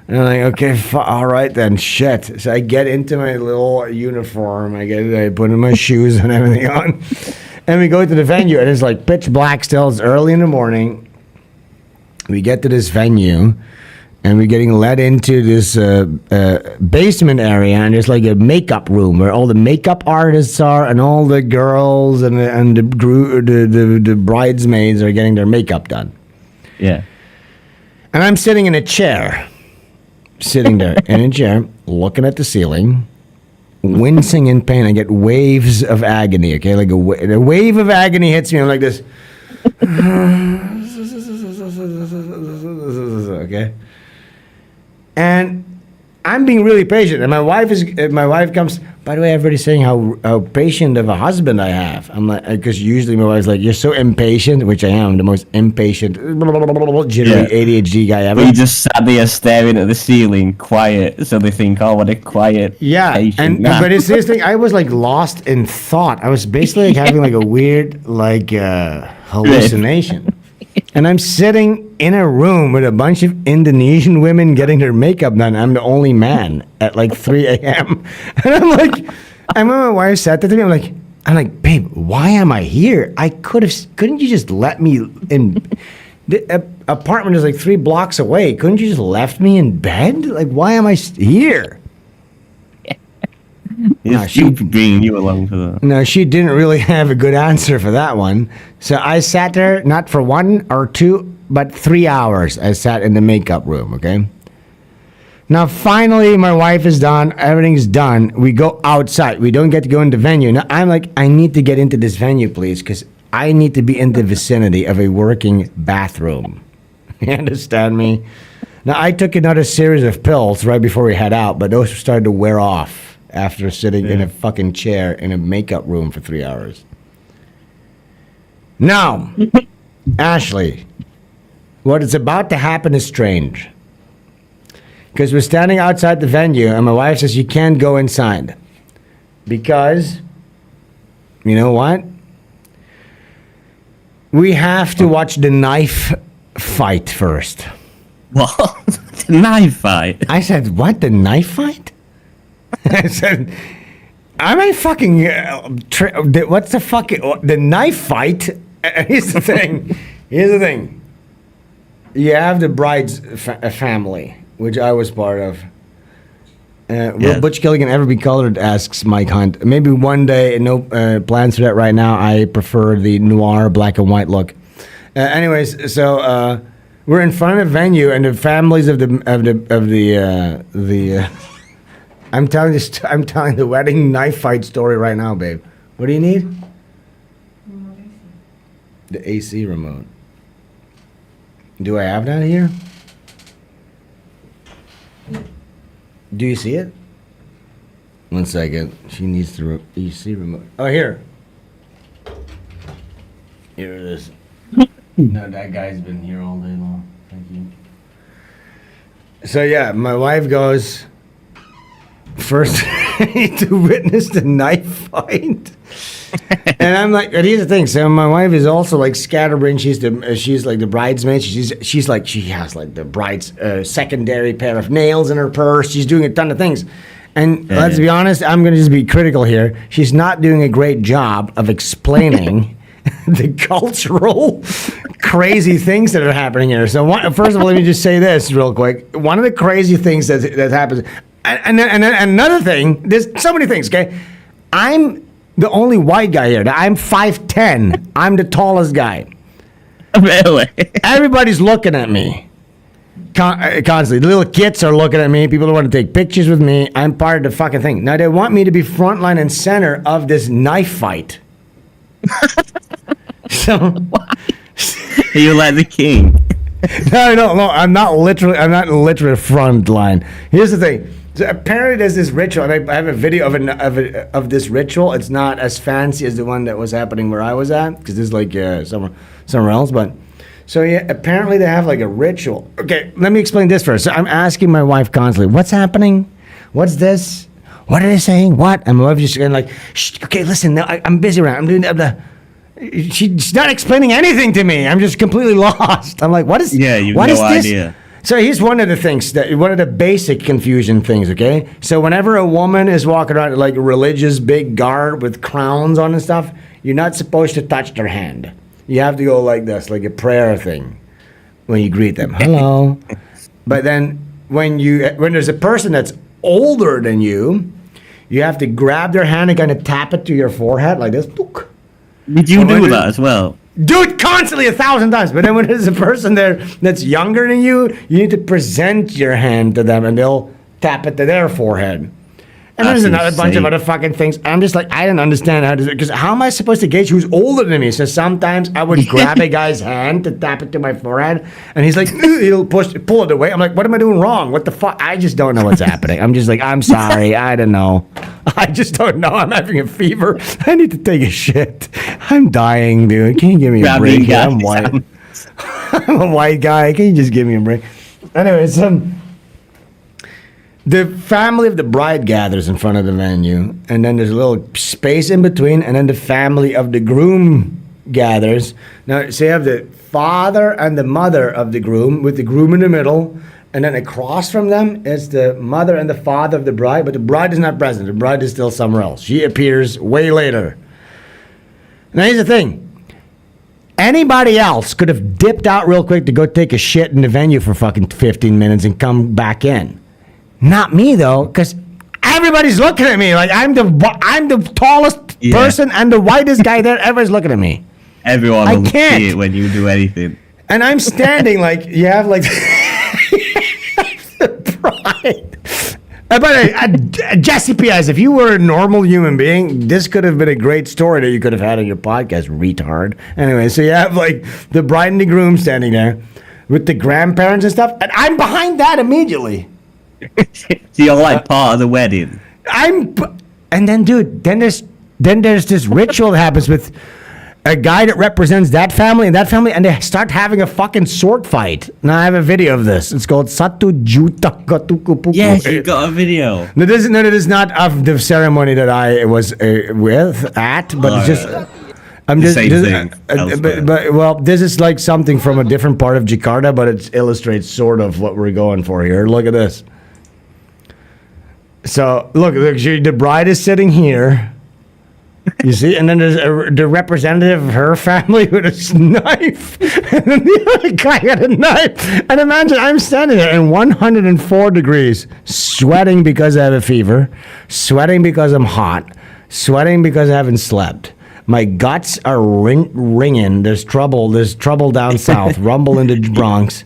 I'm like, "Okay, all right then, shit." So I get into my little uniform. I put in my shoes and everything on. And we go to the venue, and it's like pitch black still. It's early in the morning. We get to this venue, and we're getting led into this basement area, and there's like a makeup room where all the makeup artists are, and all the girls and the bridesmaids are getting their makeup done.
Yeah.
And I'm sitting in a chair, looking at the ceiling. Wincing in pain. I get waves of agony, okay? Like a wave of agony hits me. I'm like this. Okay? And I'm being really patient. And my wife comes, by the way, everybody's saying how patient of a husband I have. I'm like, because usually my wife's like, "You're so impatient," which I am, the most impatient, jittery ADHD guy ever.
We just sat there staring at the ceiling, quiet, so they think, "Oh, what a quiet."
Yeah, but it's this thing. I was like lost in thought. I was basically like having like a weird hallucination. And I'm sitting in a room with a bunch of Indonesian women getting their makeup done. I'm the only man at like 3 a.m. And I'm like, and when my wife said that to me, I'm like, "Babe, why am I here? Couldn't you just let me in? The apartment is like 3 blocks away. Couldn't you just left me in bed? Like, why am I here?"
She bringing you along for that.
No, she didn't really have a good answer for that one. So I sat there, not for 1 or 2, but 3 hours. I sat in the makeup room, okay? Now, finally, my wife is done. Everything's done. We go outside. We don't get to go in the venue. Now, I'm like, I need to get into this venue, please, because I need to be in the vicinity of a working bathroom. You understand me? Now, I took another series of pills right before we head out, but those started to wear off after sitting in a fucking chair in a makeup room for 3 hours. Now, Ashley, what is about to happen is strange. Because we're standing outside the venue, and my wife says, "You can't go inside." Because, you know what? We have to watch the knife fight first.
What? The knife fight?
I said, "What? The knife fight?" I said, "Am I fucking... what's the fucking... the knife fight?" Here's the thing. You have the bride's family, which I was part of. Will Butch Killigan ever be colored, asks Mike Hunt. Maybe one day. No plans for that right now. I prefer the noir black and white look. Anyways, so We're in front of the venue, and the families of the I'm telling the wedding knife fight story right now, babe. What do you need? The AC remote. Do I have that here? Do you see it? 1 second. She needs the AC remote. Oh, here. Here it is. No, that guy's been here all day long. Thank you. So yeah, my wife goes first to witness the knife fight. And I'm like, but here's the thing. So my wife is also like scatterbrained. She's like the bridesmaid. She's like, she has like the bride's secondary pair of nails in her purse. She's doing a ton of things. And let's be honest, I'm going to just be critical here. She's not doing a great job of explaining the cultural crazy things that are happening here. So first of all, let me just say this real quick. One of the crazy things that happens, and another thing, there's so many things, okay? I'm the only white guy here. I'm 5'10". I'm the tallest guy.
Really?
Everybody's looking at me. Constantly. The little kids are looking at me. People want to take pictures with me. I'm part of the fucking thing. Now they want me to be frontline and center of this knife fight. So
You're like the king.
No. I'm not literally front line. Here's the thing. So apparently there's this ritual, and I have a video of this ritual. It's not as fancy as the one that was happening where I was at, because this is like somewhere else. But so yeah, apparently they have like a ritual. Okay, let me explain this first. So I'm asking my wife constantly, "What's happening? What's this? What are they saying? What?" And my wife just going like, "Shh, okay, listen. No, I'm busy around. I'm doing the." She's not explaining anything to me. I'm just completely lost. I'm like, what is?
Yeah, you've
what
no
is this?
idea.
So here's one of the things one of the basic confusion things. Okay, so whenever a woman is walking around like a religious big garb with crowns on and stuff, you're not supposed to touch their hand. You have to go like this, like a prayer thing, when you greet them. Hello. But then when there's a person that's older than you, you have to grab their hand and kind of tap it to your forehead like this.
Did you do that as well?
Do it constantly 1,000 times. But then when there's a person there that's younger than you, you need to present your hand to them and they'll tap it to their forehead. And there's another bunch of other fucking things. I'm just like, I didn't understand how to do it. Because how am I supposed to gauge who's older than me? So sometimes I would grab a guy's hand to tap it to my forehead. And he's like, he'll pull it away. I'm like, what am I doing wrong? What the fuck? I just don't know what's happening. I'm just like, I'm sorry. I don't know. I just don't know. I'm having a fever. I need to take a shit. I'm dying, dude. Can you give me a break? I'm white. I'm a white guy. Can you just give me a break? Anyways, the family of the bride gathers in front of the venue, and then there's a little space in between, and then the family of the groom gathers. Now, so you have the father and the mother of the groom, with the groom in the middle, and then across from them is the mother and the father of the bride, but the bride is not present. The bride is still somewhere else. She appears way later. Now, here's the thing. Anybody else could have dipped out real quick to go take a shit in the venue for fucking 15 minutes and come back in. Not me though, because everybody's looking at me like I'm the tallest person and the whitest guy there. Everybody's looking at me.
Everyone will see it when you do anything.
And I'm standing like you have like the bride. But Jesse P.S., if you were a normal human being, this could have been a great story that you could have had on your podcast, retard. Anyway, so you have like the bride and the groom standing there with the grandparents and stuff, and I'm behind that immediately.
So you're like part of the wedding.
And then, dude, then there's this ritual that happens with a guy that represents that family, and they start having a fucking sword fight. Now I have a video of this. It's called Satu Juta Katukupuku.
Yes, you got a video.
No, this is not of the ceremony that I was but it's just. I'm just well, this is like something from a different part of Jakarta, but it illustrates sort of what we're going for here. Look at this. So look, the bride is sitting here. You see, and then there's the representative of her family with a knife, and then the other guy got a knife. And imagine I'm standing there in 104 degrees, sweating because I have a fever, sweating because I'm hot, sweating because I haven't slept. My guts are ringing. There's trouble down south. Rumble in the Bronx.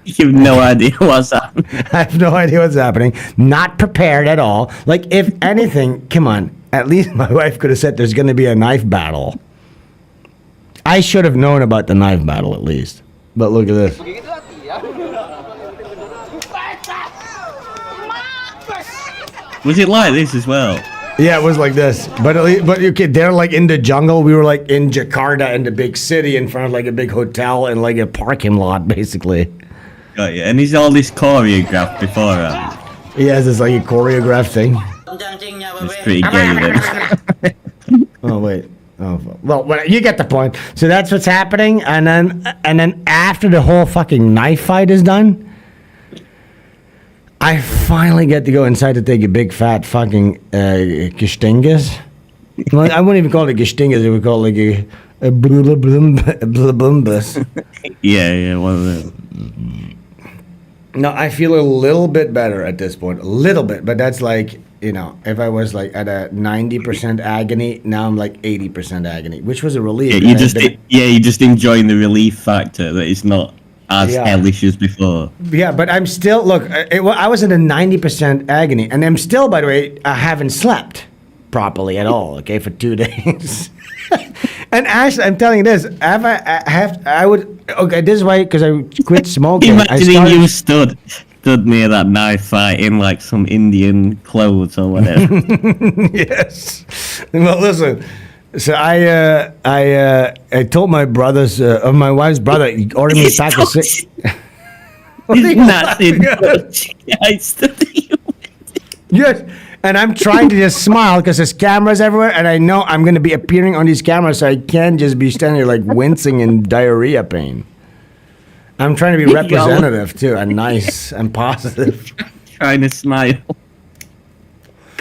You've no idea what's happening.
I have no idea what's happening. Not prepared at all. Like, if anything, come on. At least my wife could have said there's going to be a knife battle. I should have known about the knife battle at least. But look at this.
Was it like this as well?
Yeah, it was like this. But at least, but okay, they're like in the jungle. We were like in Jakarta, in the big city, in front of like a big hotel and like a parking lot, basically.
Got you. And is all this choreographed beforehand?
He has this like a choreographed thing.
It's pretty gay then.
Oh wait. Oh well, you get the point. So that's what's happening, and then after the whole fucking knife fight is done, I finally get to go inside to take a big fat fucking gestinges. Well, I wouldn't even call it gestinges. I would call it like a blumbus.
Yeah, one of them.
No, I feel a little bit better at this point. A little bit, but that's like, you know, if I was like at a 90% agony, now I'm like 80% agony, which was a relief.
Yeah, you're just enjoying the relief factor that it's not as hellish as before.
Yeah, but I'm still, look, I was in a 90% agony, and I'm still, by the way, I haven't slept properly at all, okay, for 2 days. And Ashley, I'm telling you this, I would, okay, this is why, because I quit smoking.
Imagining you stood near that knife fight in like some Indian clothes or whatever.
Yes. Well, listen. So I told my brothers, of my wife's brother, he ordered me a pack of cigarettes. Yes, and I'm trying to just smile because there's cameras everywhere, and I know I'm going to be appearing on these cameras, so I can't just be standing there like wincing in diarrhea pain. I'm trying to be representative too, and nice and positive.
Trying to smile.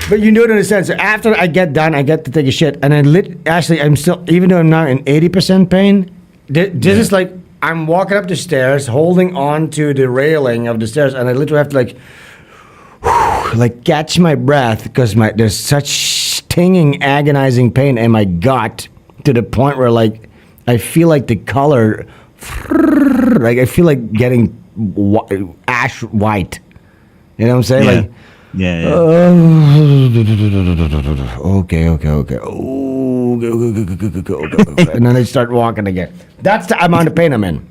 But you don't understand. So after I get done, I get to take a shit, and actually, I'm still, even though I'm now in 80% pain, this is like, I'm walking up the stairs, holding on to the railing of the stairs, and I literally have to like catch my breath because there's such stinging, agonizing pain in my gut to the point where like I feel like the color, like I feel like getting ash white. You know what I'm saying?
Yeah.
Like.
Yeah.
Okay. And then I start walking again. That's the amount of pain I'm in.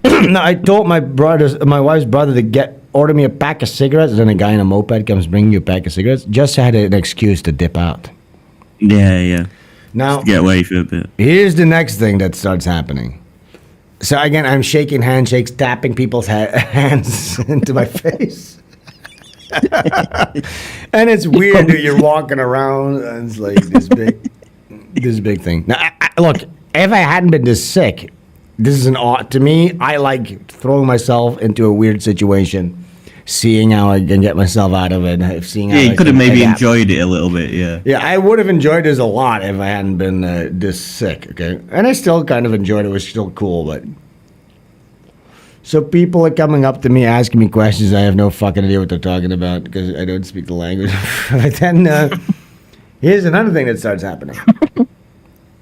Now I told my wife's brother to order me a pack of cigarettes. And then a guy in a moped comes bringing you a pack of cigarettes. Just had an excuse to dip out.
Yeah.
Now
just to get away for a bit.
Here's the next thing that starts happening. So again, I'm shaking handshakes, tapping people's hands into my face. And it's weird that you're walking around and it's like this big thing. Now, look, if I hadn't been this sick, this is to me, I like throwing myself into a weird situation, seeing how I can get myself out of it, seeing how
you could have maybe enjoyed it a little bit, yeah.
Yeah, I would have enjoyed this a lot if I hadn't been this sick, okay? And I still kind of enjoyed it. It was still cool, but... So people are coming up to me, asking me questions. I have no fucking idea what they're talking about because I don't speak the language. But then here's another thing that starts happening.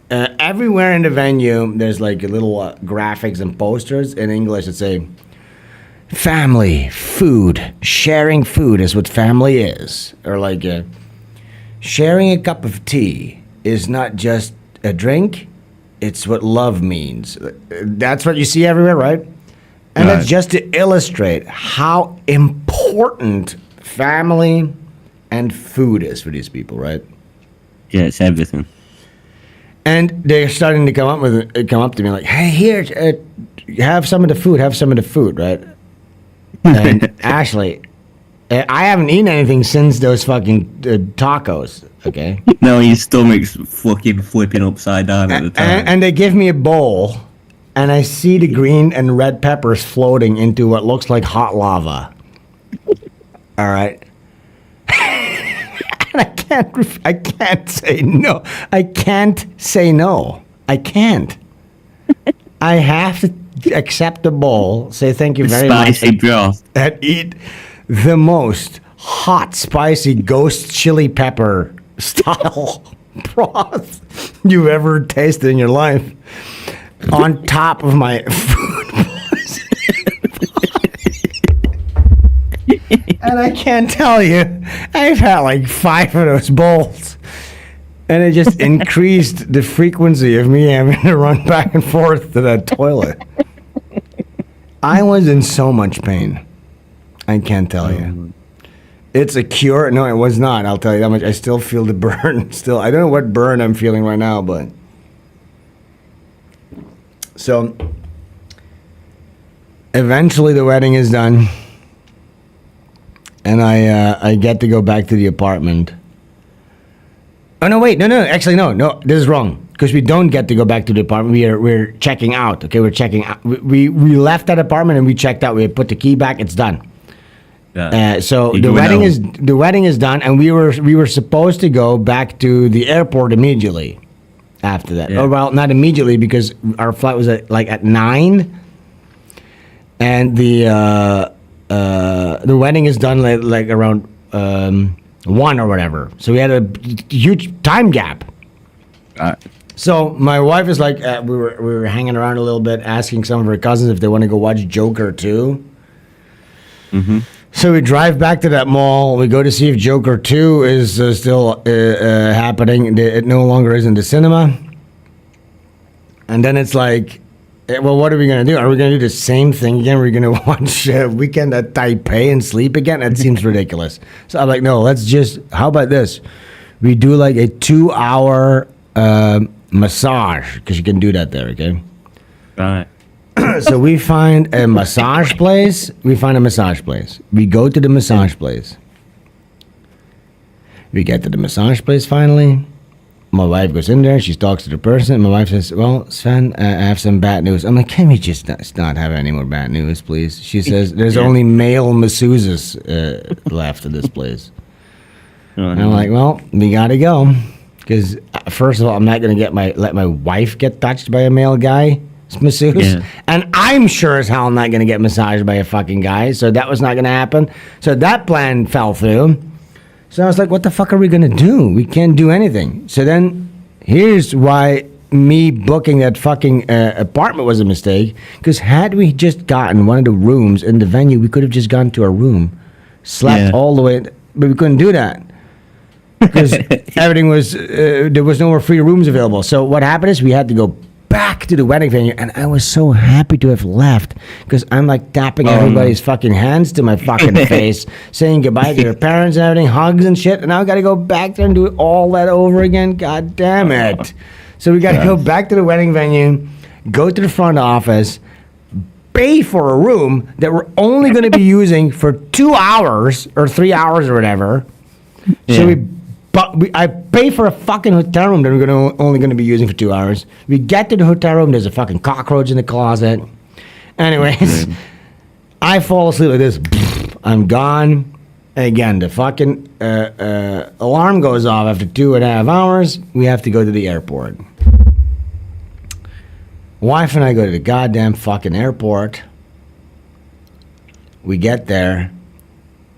Everywhere in the venue, there's like little graphics and posters in English that say, family, food, sharing food is what family is. Or like, sharing a cup of tea is not just a drink, it's what love means. That's what you see everywhere, right? And that's just to illustrate how important family and food is for these people, right?
Yeah, it's everything.
And they're starting to come up to me like, "Hey, here, have some of the food, right?" And Ashley, I haven't eaten anything since those fucking tacos. Okay.
No, your stomach's fucking flipping upside down at the time.
And they give me a bowl. And I see the green and red peppers floating into what looks like hot lava. All right. And I can't say no. I can't say no. I can't. I have to accept the bowl, say thank you very much.
Spicy broth.
And eat the most hot, spicy ghost chili pepper style broth you've ever tasted in your life. On top of my food And I can't tell you, I've had like 5 of those bowls. And it just increased the frequency of me having to run back and forth to that toilet. I was in so much pain. I can't tell you. It's a cure. No, it was not. I'll tell you that much. I still feel the burn. Still, I don't know what burn I'm feeling right now, but. So, eventually the wedding is done. And I get to go back to the apartment. Oh no! Wait, no! Actually, no. This is wrong because we don't get to go back to the apartment. We're checking out. Okay, we're checking out. We left that apartment and we checked out. We put the key back. It's done.
Yeah.
So the wedding is done, and we were supposed to go back to the airport immediately after that.
Yeah.
Oh well, not immediately because our flight was at 9, and the wedding is done like around 1 or whatever. So we had a huge time gap. So my wife is like, we were hanging around a little bit, asking some of her cousins if they want to go watch Joker 2. Mm-hmm. So we drive back to that mall. We go to see if Joker 2 is still happening. It no longer is in the cinema. And then it's like, well, what are we going to do? Are we going to do the same thing again? Are we going to watch Weekend at Taipei and sleep again? That seems ridiculous. So I'm like, no, how about this? We do like a 2-hour massage, because you can do that there, okay?
Right.
So we find a massage place. We go to the massage place. We get to the massage place finally. My wife goes in there. She talks to the person. My wife says, well, Sven, I have some bad news. I'm like, can we just not have any more bad news, please? She says, there's only male masseuses left at this place. And I'm like, well, we got to go. Because, first of all, I'm not going to let my wife get touched by a male guy. Masseuse. Yeah. And I'm sure as hell not going to get massaged by a fucking guy. So that was not going to happen. So that plan fell through. So I was like, what the fuck are we going to do? We can't do anything. So then here's why me booking that fucking apartment was a mistake. Because had we just gotten one of the rooms in the venue, we could have just gone to our room, slept all the way. But we couldn't do that. Because everything was, there was no more free rooms available. So what happened is we had to go back to the wedding venue, and I was so happy to have left because I'm like tapping everybody's fucking hands to my fucking face, saying goodbye to their parents and everything, hugs and shit, and now I gotta go back there and do all that over again. God damn it. So we gotta go back to the wedding venue, go to the front office, pay for a room that we're only gonna be using for 2 hours or 3 hours or whatever. So I pay for a fucking hotel room that we're only going to be using for 2 hours. We get to the hotel room, there's a fucking cockroach in the closet. Anyways, I fall asleep like this. I'm gone. Again, the fucking alarm goes off after 2.5 hours. We have to go to the airport. Wife and I go to the goddamn fucking airport. We get there.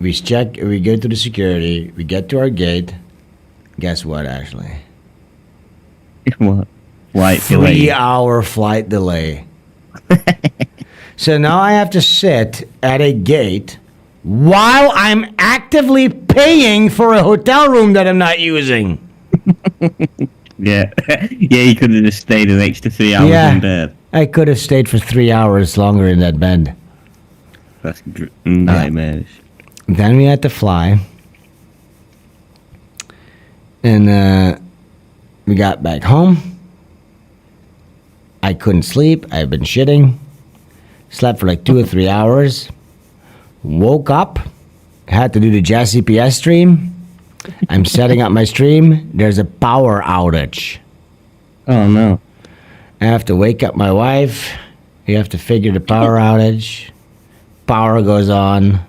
We go to the security. We get to our gate. Guess what, Ashley?
What? Flight delay.
3-hour flight delay. So now I have to sit at a gate while I'm actively paying for a hotel room that I'm not using.
Yeah. You could have just stayed an extra 3 hours in bed.
I could have stayed for 3 hours longer in that bed.
That's nightmarish.
Then we had to fly. And we got back home. I couldn't sleep. I've been shitting. Slept for like 2 or 3 hours. Woke up. Had to do the Jazz CPS stream. I'm setting up my stream. There's a power outage.
Oh, no.
I have to wake up my wife. You have to figure the power outage. Power goes on.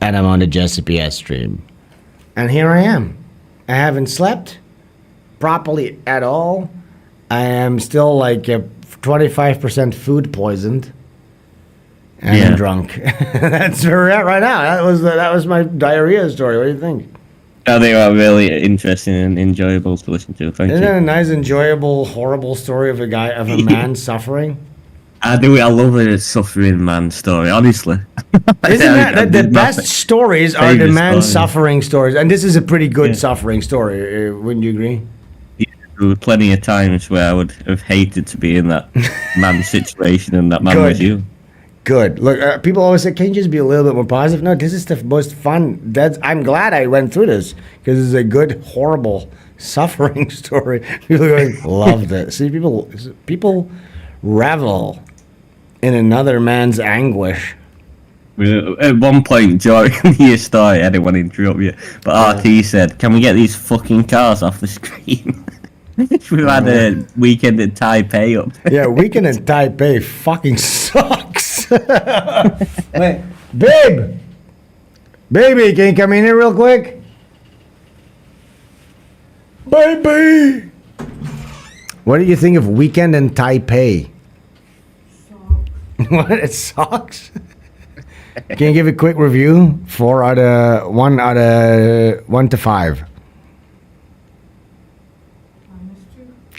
And I'm on the Jazz CPS stream. And here I am. I haven't slept properly at all. I am still like 25% food poisoned. And I'm drunk. That's where we're at right now. That was my diarrhea story. What do you think?
Oh, they are really interesting and enjoyable to listen to. Thank you.
Isn't that a nice, enjoyable, horrible story of a man suffering?
I do it. I love a suffering man story. Honestly,
Isn't that the
There's
best
nothing-
stories are the
Favorite
man
story.
suffering stories, and this is a pretty good
Yeah.
suffering story. Wouldn't you agree?
There were plenty of times where I would have hated to be in that man's situation, and that man
Good.
was you.
Good. Look, people always say, "Can you just be a little bit more positive?" No, this is the most fun. I'm glad I went through this because it's a good, horrible suffering story. People are going, loved it. See, people revel in another man's anguish.
At one point during your story, I didn't want to interrupt you, but RT said, "Can we get these fucking cars off the screen?" We've had a weekend in Taipei up.
Yeah, weekend in Taipei fucking sucks. Wait, baby, can you come in here real quick? Baby! What do you think of weekend in Taipei? What? It sucks? Can you give a quick review? 1 to 5.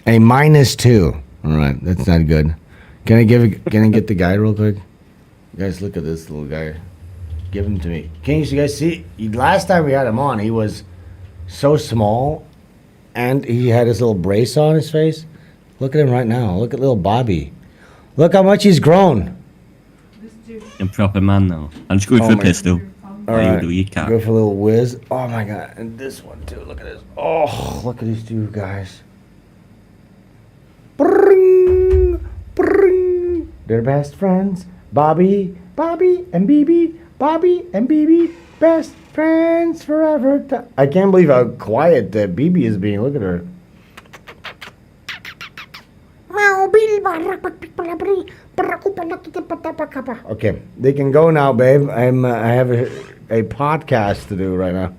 A -2. All right, that's not good. Can I get the guy real quick? Guys, look at this little guy. Give him to me. Can you guys see? Last time we had him on, he was so small, and he had his little brace on his face. Look at him right now. Look at little Bobby. Look how much he's grown.
A proper man now. I'm just going for a
my-
pistol.
All
What
right,
do you can't.
go for a little whiz. Oh my god, and this one too. Look at this. Oh, look at these two guys. Bring, bring. They're best friends. Bobby and BB. Bobby and BB, best friends forever. I can't believe how quiet BB is being. Look at her. Okay, they can go now, babe. I have a podcast to do right now.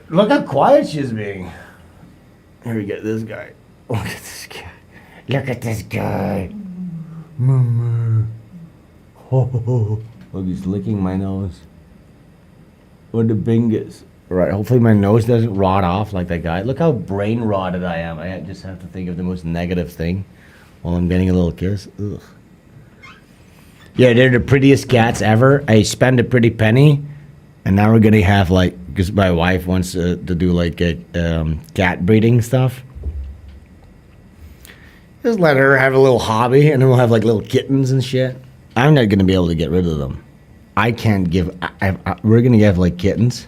Look how quiet she's being. Here we get this guy. Look at this guy. Look at this guy. Mama. Oh, look, he's licking my nose. Or the bingus. Right, hopefully my nose doesn't rot off like that guy. Look how brain rotted I am. I just have to think of the most negative thing while I'm getting a little kiss. Ugh. Yeah, they're the prettiest cats ever. I spend a pretty penny, and now we're gonna have like, because my wife wants to do like cat breeding stuff. Just let her have a little hobby, and then we'll have like little kittens and shit. I'm not gonna be able to get rid of them. I can't give. We're gonna have like kittens.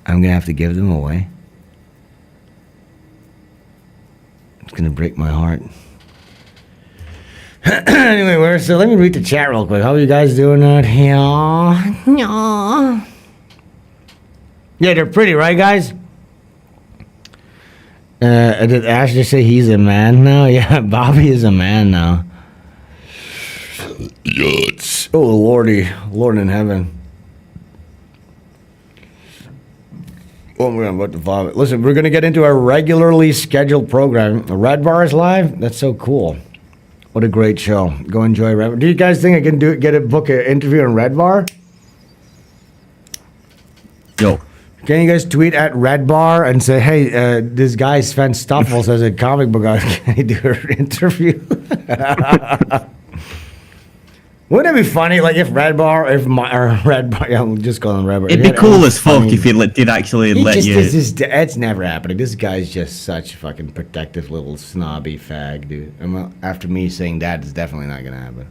I'm gonna have to give them away. It's gonna break my heart. Anyway, so let me read the chat real quick. How are you guys doing out here? Yeah, they're pretty, right, guys? Did Ash just say he's a man now? Yeah, Bobby is a man now. Yuts. Oh, Lordy. Lord in heaven. Oh, we're about to vomit. Listen, we're going to get into our regularly scheduled program. Red Bar is live? That's so cool. What a great show. Go enjoy Red Bar. Do you guys think I can book an interview on Red Bar?
Yo.
Can you guys tweet at Red Bar and say, hey, this guy Sven Stuffles has a comic book out. Can he do an interview? Wouldn't it be funny, like, if Red Bar, yeah, we'll just call him Red Bar.
It'd be cool as fuck if he did actually let you.
It's never happening. This guy's just such a fucking protective little snobby fag, dude. After me saying that, it's definitely not gonna happen.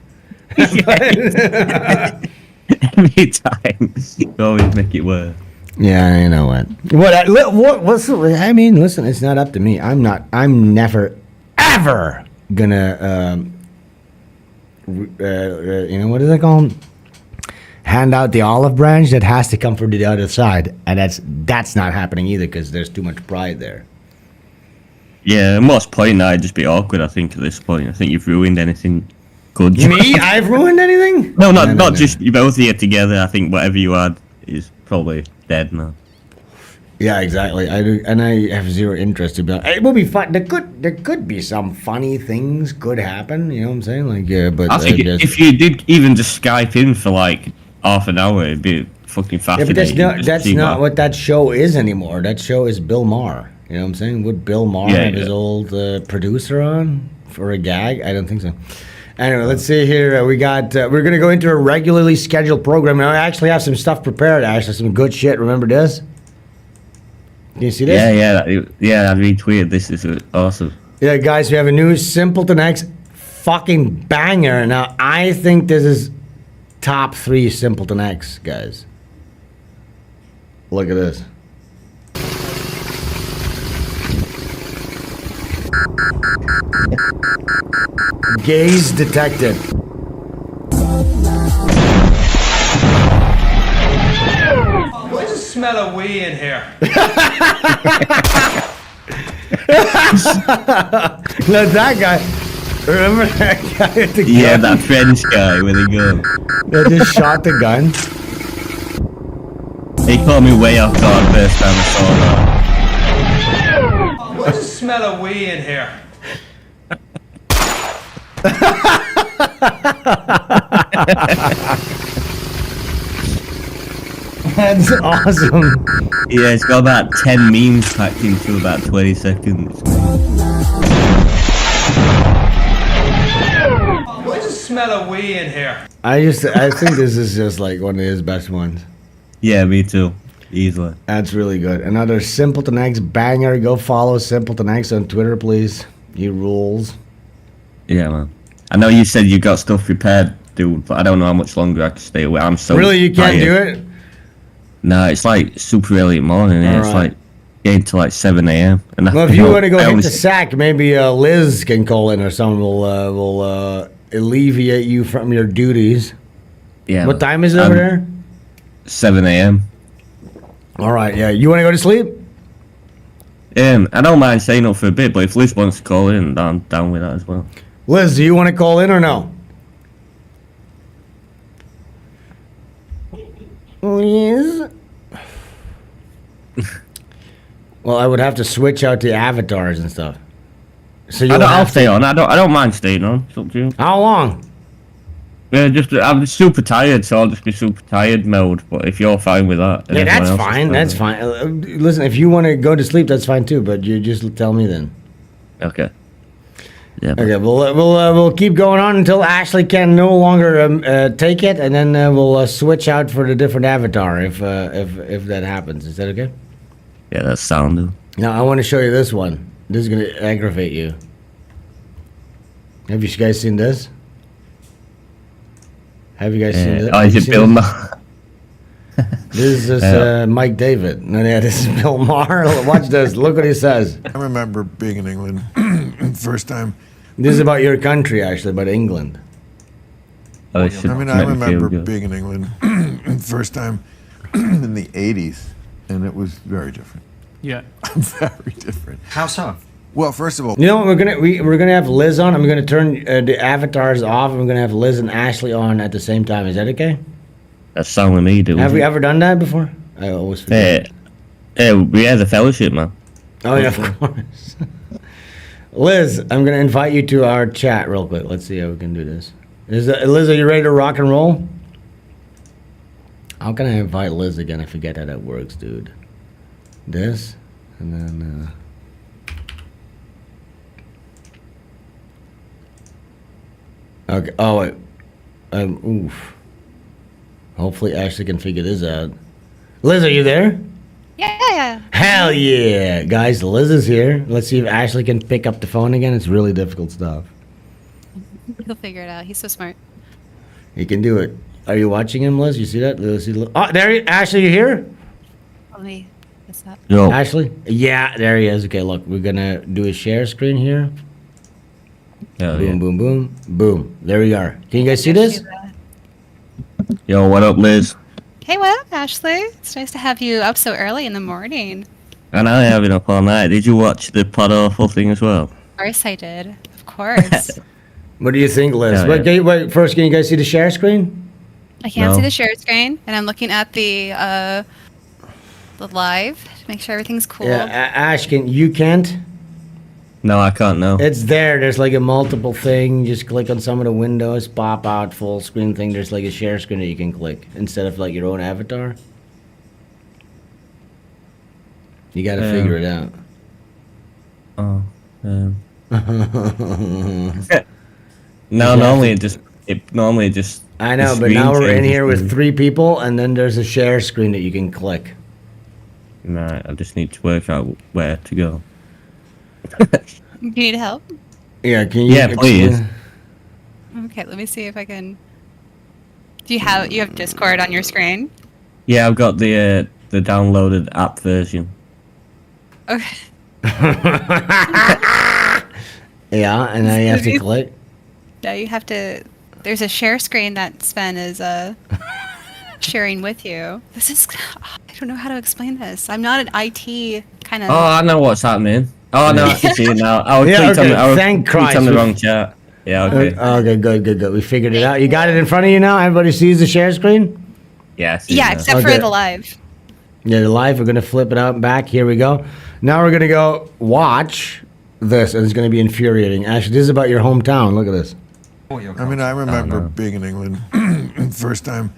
Every time. You always make it worse.
Yeah, you know what? I mean, listen, it's not up to me. I'm never, ever gonna, you know, what do they call them? Hand out the olive branch that has to come from the other side. And that's not happening either because there's too much pride there.
Yeah, at most point, I'd just be awkward, I think, at this point. I think you've ruined anything good.
Me? I've ruined anything?
No, not just you both here together. I think whatever you had is probably dead now.
Yeah, exactly. I do, and I have zero interest to be like, it will be fun. There could be some funny things could happen. You know what I'm saying? Like, yeah, but
I think if you did even just Skype in for like half an hour, it'd be fucking
yeah, but
fascinating.
that's not what that show is anymore. That show is Bill Maher. You know what I'm saying? Would Bill Maher have his old producer on for a gag? I don't think so. Anyway, let's see here. We're going to go into a regularly scheduled program. Now, I actually have some stuff prepared, Ashley. Some good shit. Remember this? Can you see this?
Yeah, I retweeted. This is awesome.
Yeah, guys, we have a new Simpleton X fucking banger. Now, I think this is top 3 Simpleton X, guys. Look at this. Gaze detected.
What's the smell of wee in here?
No, that guy. Remember that guy at the gun?
Yeah, that French guy with the gun.
That just shot the gun.
He caught me way off guard first time I saw that.
What's the smell of wee in here?
That's awesome.
Yeah, it's got about 10 memes packed into about 20 seconds.
What's the smell of wee in here?
I think this is just like one of his best ones.
Yeah, me too. Easily.
That's really good. Another Simpleton X banger. Go follow Simpleton X on Twitter, please. He rules.
Yeah, man. I know you said you got stuff prepared, dude, but I don't know how much longer I can stay away. I'm so
Really, you can't
tired.
do it?
No, it's like super early in the morning. Yeah, it's like getting to like 7 a.m.
Well, if you want to go hit the sack, maybe Liz can call in or someone will alleviate you from your duties.
Yeah.
What time is it over there?
7 a.m.
All right, yeah. You want to go to sleep?
I don't mind staying up for a bit, but if Liz wants to call in, I'm down with that as well.
Liz, do you want to call in or no? Liz? Well, I would have to switch out the avatars and stuff. So
I'll stay on. I don't mind staying on. It's up to you.
How long?
Yeah, I'm super tired, so I'll just be super tired mode. But if you're fine with that,
Yeah, that's fine. That's fine. Listen, if you want to go to sleep, that's fine too. But you just tell me then.
Okay. Yeah.
Okay, we'll keep going on until Ashley can no longer take it, and then we'll switch out for the different avatar if that happens. Is that okay?
Yeah, that's sound.
Now I want to show you this one. This is gonna aggravate you. Have you guys seen this? Have you guys seen this?
Oh, is it Bill Maher?
This is Mike David. No, yeah, this is Bill Maher. Watch this. Look what he says.
I remember being in England first time.
This is about your country, actually, about England.
Oh,
I remember being in England first time in the 80s, and it was very different.
Yeah.
Very different.
How so?
Well, first of all,
You know what? We're gonna have Liz on. I'm gonna turn the avatars off, and we're gonna have Liz and Ashley on at the same time. Is that okay?
That's sound with me, dude.
Have we ever done that before? I always forget.
We had the fellowship, man.
Oh yeah, of course. Liz, I'm gonna invite you to our chat real quick. Let's see how we can do this. Liz, are you ready to rock and roll? How can I invite Liz again? I forget how that works, dude. This, and then. Okay. Oh wait. Oof. Hopefully Ashley can figure this out. Liz, are you there?
Yeah.
Hell yeah, guys! Liz is here. Let's see if Ashley can pick up the phone again. It's really difficult stuff.
He'll figure it out. He's so smart.
He can do it. Are you watching him, Liz? You see that? Oh, there he. Ashley, you here?
Let me guess that.
No.
Ashley? Yeah, there he is. Okay, look, we're gonna do a share screen here. Boom, boom, boom, boom. There we are. Can you guys see this?
Yo, what up, Liz?
Hey, what up, Ashley? It's nice to have you up so early in the morning.
And I have been up all night. Did you watch the Pod Awful thing as well?
Of course I did. Of course.
What do you think, Liz?
Yeah,
Wait, first, can you guys see the share screen?
I can't
No.
see the share screen, and I'm looking at the live to make sure everything's cool.
Yeah, Ash, you can't?
No, I can't know.
It's there. There's like a multiple thing. Just click on some of the windows, pop out, full screen thing. There's like a share screen that you can click instead of like your own avatar. You got to figure it out.
Oh. No, normally it just.
I know,
the
but now
screen
we're in
changes
here with
to-
3 people, and then there's a share screen that you can click.
Right, I just need to work out where to go.
Do you need help?
Yeah, can you?
Yeah, please.
Okay, let me see if I can. Do you have Discord on your screen?
Yeah, I've got the downloaded app version.
Okay.
Yeah, and then you have to click.
No, you have to. There's a share screen that Sven is sharing with you. This is. I don't know how to explain this. I'm not an IT kind of.
Oh, I know what's happening. Oh no, I can see it now. I was
Yeah,
clicked
okay, thank
clicked on
Christ.
the wrong chat. Yeah, okay.
Okay, good. We figured it out. You got it in front of you now? Everybody sees the share screen?
Yeah, I see
Yeah,
it now.
except
Okay.
for the live.
Yeah, the live, we're going to flip it out and back. Here we go. Now we're going to go watch this, and it's going to be infuriating. Actually, this is about your hometown. Look at this.
I mean, I remember being in England first time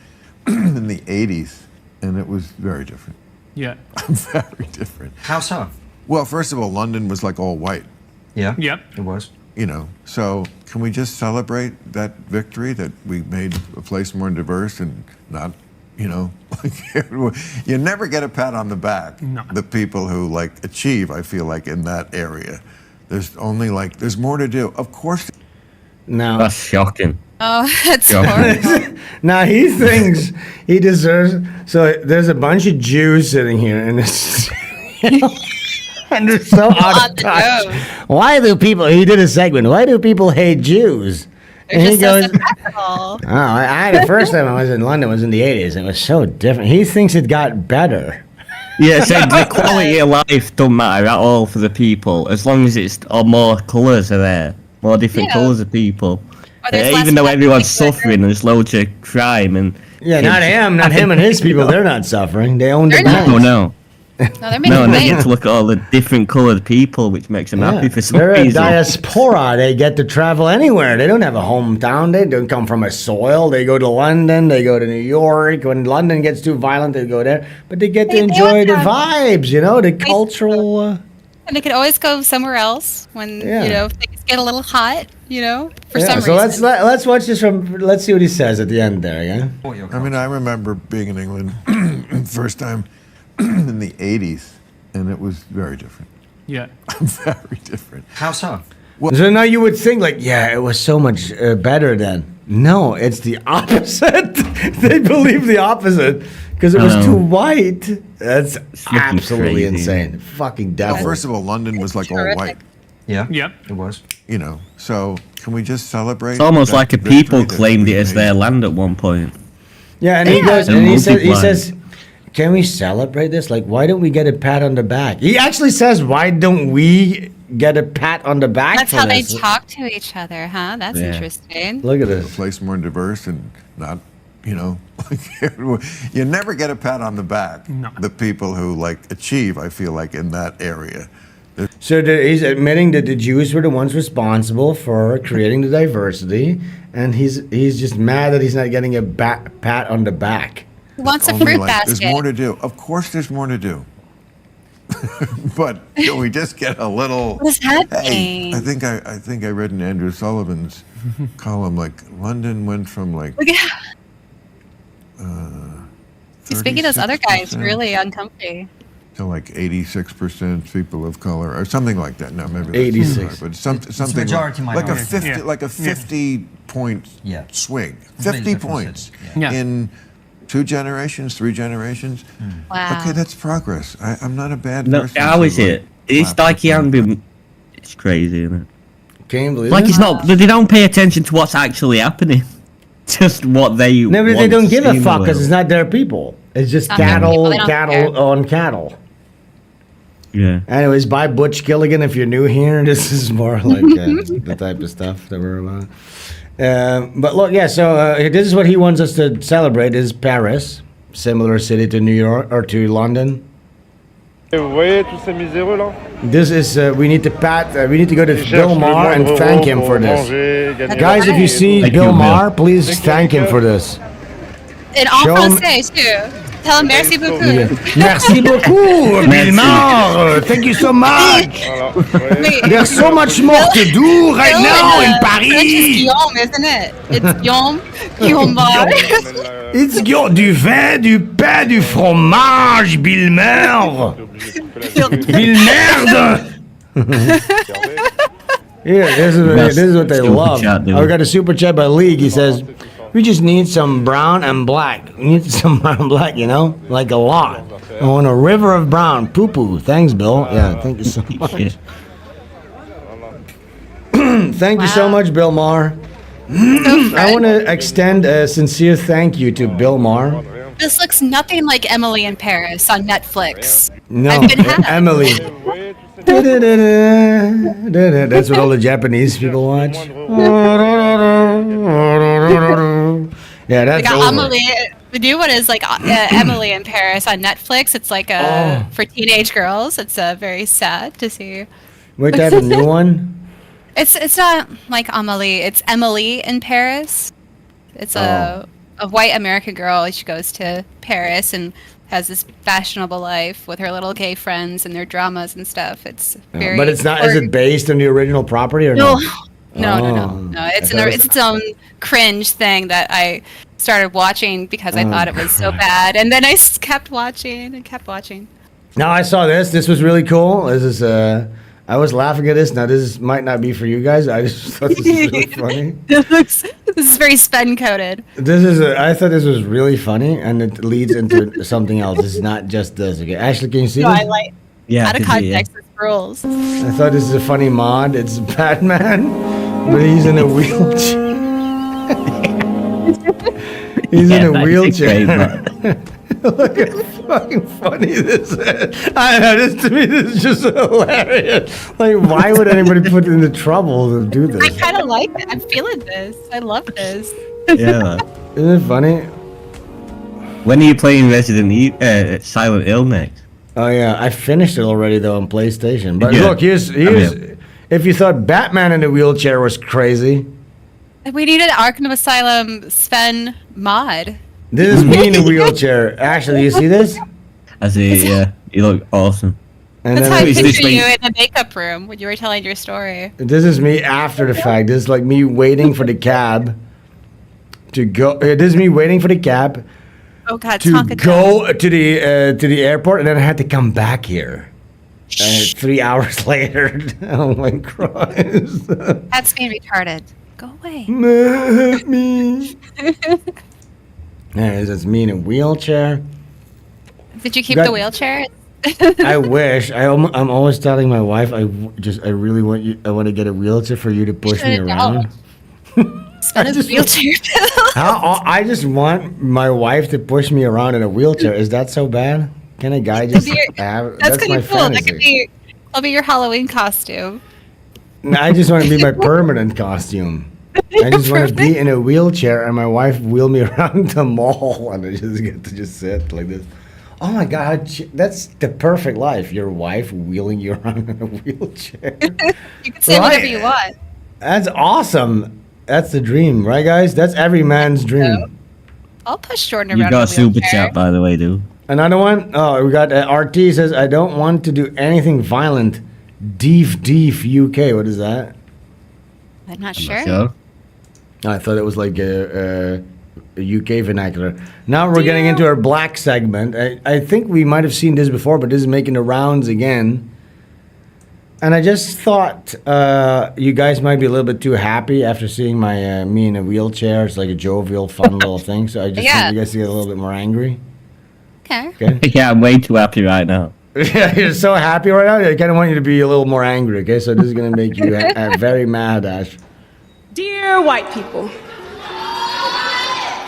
in the 80s, and it was very different.
Yeah.
Very different.
How so?
Well, first of all, London was like all white,
Yeah.
Yep.
It was.
you know. So can we just celebrate that victory, that we made a place more diverse and not, you know, you never get a pat on the back.
No.
The people who like achieve, I feel like, in that area. There's only like, there's more to do. Of course.
Now,
That's shocking.
Oh, that's
Yeah.
horrible.
now he thinks he deserves. So there's a bunch of Jews sitting here, and it's and they're so
On
out of
the
touch.
nose.
Why do people? He did a segment. Why do people hate Jews?
They're
And he
just so
goes,
symmetrical.
Oh, the first time I was in London was in the 80s. It was so different. He thinks it got better.
Yeah, so the quality of life don't matter at all for the people, as long as it's more colours are there, more different
Yeah.
colours of people.
Or there's less
Even though everyone's
conflict.
suffering, there's loads of crime and.
Yeah, not him and his people. They're not suffering. They own the
They're not.
banks.
Oh no,
No, they're making
no, and they
bank.
get to look at all the different coloured people, which makes them happy for some
They're a
reason.
diaspora. They get to travel anywhere. They don't have a hometown. They don't come from a soil. They go to London. They go to New York. When London gets too violent, they go there. But they get to
They
enjoy the
travel.
vibes, you know, the cultural.
And they could always go somewhere else when
Yeah.
things get a little hot. For
Yeah,
some
so
reason.
let's watch this from. Let's see what he says at the end there. Yeah.
I mean, I remember being in England first time in the 80s, and it was very different.
Yeah.
Very different.
How so?
So now you would think like, yeah, it was so much better then. No, it's the opposite. They believe the opposite because it was too white. That's
looking
absolutely
crazy.
insane. Fucking devil.
Well, first of all, London was like all
Terrific.
white,
Yeah.
Yep.
It was.
you know. So can we just celebrate?
It's almost
that
like a
victory
people
that
claimed
we
it as
made?
their land at one point.
Yeah, and he
Yeah.
goes
And
and he says,
multiplying.
can we celebrate this? Like, why don't we get a pat on the back? He actually says, why don't we get a pat on the back?
That's
for
how they
this?
talk to each other, huh? That's
Yeah.
interesting.
Look at
A
this.
place more diverse and not, you know, you never get a pat on the back.
No.
The people who like achieve, I feel like, in that area.
So he's admitting that the Jews were the ones responsible for creating the diversity, and he's just mad that he's not getting a pat on the back.
Who wants a
Only
fruit
like, there's
basket?
more to do. Of course, there's more to do. But can we just get a little?
What is happening?
Hey, I think I read in Andrew Sullivan's column like London went from like
Look at he's making those other guys
36%
really uncomfy.
to like 86% people of color or something like that. No, maybe that's
86.
not right, but something
majority
like a
minority.
50
Yeah.
like a 50 point
Yeah.
swing.
Many
50
differences,
points
yeah. Yeah.
in 2 generations, 3 generations.
Wow.
Okay, that's progress. I'm not a bad
No,
person.
how
to,
is it? It's
clap
like he
for
hasn't
something.
been. It's crazy, isn't it?
Can you believe
Like
it?
it's not. They don't pay attention to what's actually happening. Just what they.
No, but they
want
don't
to
give
see
a
in the
fuck because
world.
it's not their people. It's just
Not their
cattle,
people, they don't
cattle
care.
on cattle.
Yeah.
Anyways, by Butch Killigan. If you're new here, this is more like the type of stuff that we're about. But look, yeah. So this is what he wants us to celebrate: is Paris, similar city to New York or to London.
Vous voyez tous ces miséreux là?
This is we need to we need to go to
Ils
Bill
cherchent le
Maher and
moindre
thank
euro
him
pour
for this.
manger, gagner
Guys,
leur
if you
vie et
see
tout.
Thank
Bill
you, Bill.
Maher, please
Thank you,
thank him
Mika.
for this.
In
Show 'em-
français too. Tell him merci beaucoup.
Merci beaucoup, Bill Maher. Thank you so much.
Voilà. Ouais.
Wait,
There's so much more to do right
Bill
now in
French is
Paris.
Guillaume, isn't it? It's Guillaume. Guillaume Maher.
It's du vin, du pain, du fromage, Bill Maher. Bill Merde. Yeah, this is what they
Super
love.
chat, dude.
I got a super chat by League. He says, "We just need some brown and black. We need some brown and black, you know, like a lot. I want a river of brown. Poo poo. Thanks, Bill. Yeah, thank you so much.
Shit.
Thank you so much, Bill Maher. I want to extend a sincere thank you to Bill Maher.
This looks nothing like Emily in Paris on Netflix.
No,
I've been hacked.
Emily.
Ouais, tu sais,
That's what all the Japanese people watch. Yeah,
Like
that's over.
Emily, the new one is like Emily in Paris on Netflix. It's like for teenage girls. It's very sad to see.
Wait, they have a new one?
It's not like Amelie. It's Emily in Paris. It's a white American girl. She goes to Paris and has this fashionable life with her little gay friends and their dramas and stuff. It's very.
But it's not. Is it based on the original property or no?
No. It's its own cringe thing that I started watching because I thought it was so bad, and then I kept watching and kept watching.
Now I saw this. This was really cool. This is I was laughing at this. Now this might not be for you guys. I just thought this was really funny.
This is very Sven coded.
I thought this was really funny, and it leads into something else. It's not just this. Okay, Ashley, can you see
No,
this?
I like
Yeah,
out of
I can see it.
context. This rules.
I thought this is a funny mod. It's Batman, but he's in a wheelchair. He's in a
that is
wheelchair.
great,
Look how fucking funny this is. I know, this to me, this is just hilarious. Like, why would anybody put into trouble to do
I
this?
kind of like it. I'm feeling this. I love this.
Yeah.
Isn't it funny?
When are you playing Silent Hill next?
Oh yeah, I finished it already though on PlayStation. But
Yeah.
look, here's if you thought Batman in a wheelchair was crazy,
We need an Arkham Asylum Sven mod.
this is me in a wheelchair. Actually, you see this?
I see, yeah. You look awesome.
And
That's how I
is this
picture
like-
you in the makeup room when you were telling your story.
this is me after the fact. This is like me waiting for the cab to go. This is me waiting for the cab
Oh God,
to
Tonka
go to the airport, and then I had to come back here. 3 hours later. Oh my Christ.
That's being retarded. Go away.
Help me. There it is. It's me in a wheelchair.
Did you keep
Got-
the wheelchair?
I wish. I'm always telling my wife I really want you. I want to get a wheelchair for you to push me
Should've
around.
Sven is a
just-
wheelchair.
I just want my wife to push me around in a wheelchair. Is that so bad? Can a guy just have?
That's
my
gonna be cool. That
fantasy.
could be. That'll be your Halloween costume.
No, I just want to be my permanent costume. I just want to be in a wheelchair and my wife wheel me around the mall and I just get to just sit like this. Oh my God, that's the perfect life. Your wife wheeling you around in a wheelchair.
You can say
Right.
whatever you want.
That's awesome. That's the dream, right, guys? That's every man's dream.
I'll push Jordan
You
around.
got
in
a super
wheelchair.
chat, by the way, dude.
Another one? Oh, we got RT says, I don't want to do anything violent. Deef UK. What is that?
I'm not sure.
Sure.
I thought it was like a UK vernacular. Now we're getting into our black segment. I think we might have seen this before, but this is making the rounds again. And I just thought you guys might be a little bit too happy after seeing my me in a wheelchair. It's like a jovial, fun little thing. So I just want you guys to get a little bit more angry.
Okay.
Okay.
Yeah, I'm way too happy right now.
Yeah, you're so happy right now. I kind of want you to be a little more angry. Okay, so this is gonna make you very mad, Ash.
Dear white people,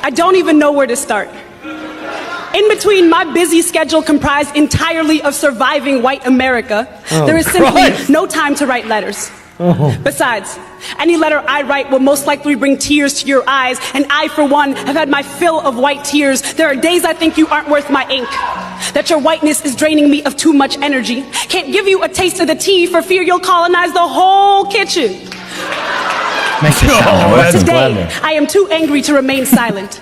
I don't even know where to start. In between my busy schedule comprised entirely of surviving white America, there is simply no time to write letters. Besides, any letter I write will most likely bring tears to your eyes, and I, for one, have had my fill of white tears. There are days I think you aren't worth my ink, that your whiteness is draining me of too much energy. Can't give you a taste of the tea for fear you'll colonize the whole kitchen.
Makes it sound
that's
awesome.
Today,
clever.
I am too angry to remain silent.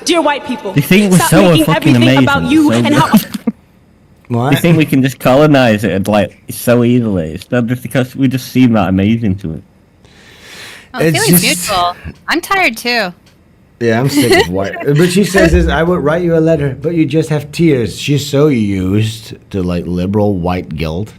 Dear white people,
They think we're
stop
so
making
fucking
everything
amazing.
about you
So
and how.
What?
They think we can just colonize it and like so easily. It's not just because we just seem that amazing to it.
Oh,
It's
feeling's
just-
mutual. I'm tired too.
Yeah, I'm sick of white. But she says this, I would write you a letter, but you just have tears. She's so used to like liberal white guilt.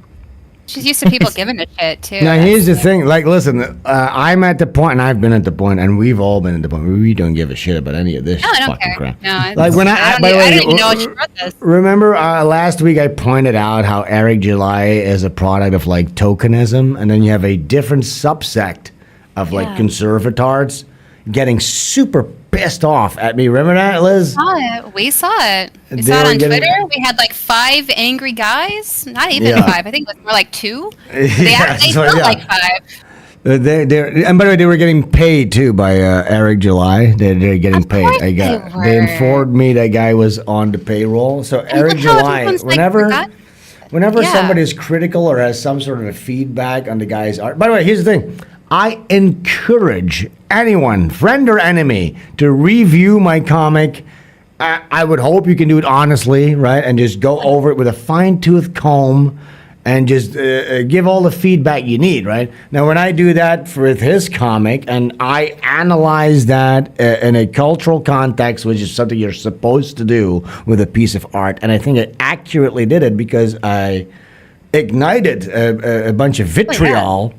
She's used to people giving a shit too.
Now here's the thing, like, listen, I'm at the point, and I've been at the point, and we've all been at the point where we don't give a shit about any of this
No, I don't
fucking
care.
crap.
No, it's-
Like when
I
by the way,
don't even know what she wrote this.
remember last week I pointed out how Eric July is a product of like tokenism, and then you have a different subsect of like
Yeah.
conservatards getting super pissed off at me. Remember that, Liz?
We saw it. We
They
saw it
were
on
getting-
Twitter. We had like 5 angry guys. Not even
Yeah.
5. I think it was more like 2. They
Yeah,
actually
so,
felt
yeah.
like 5.
And by the way, they were getting paid too by Eric July. They're getting
Of course
paid.
they
They
were.
informed me that guy was on the payroll. So Eric
look how
July,
everyone's, like,
whenever
Yeah.
somebody is critical or has some sort of a feedback on the guy's art. By the way, here's the thing: I encourage anyone, friend or enemy, to review my comic. I would hope you can do it honestly, right? And just go over it with a fine-tooth comb and just give all the feedback you need, right? Now, when I do that with his comic and I analyze that in a cultural context, which is something you're supposed to do with a piece of art, and I think I accurately did it because I ignited a bunch of vitriol.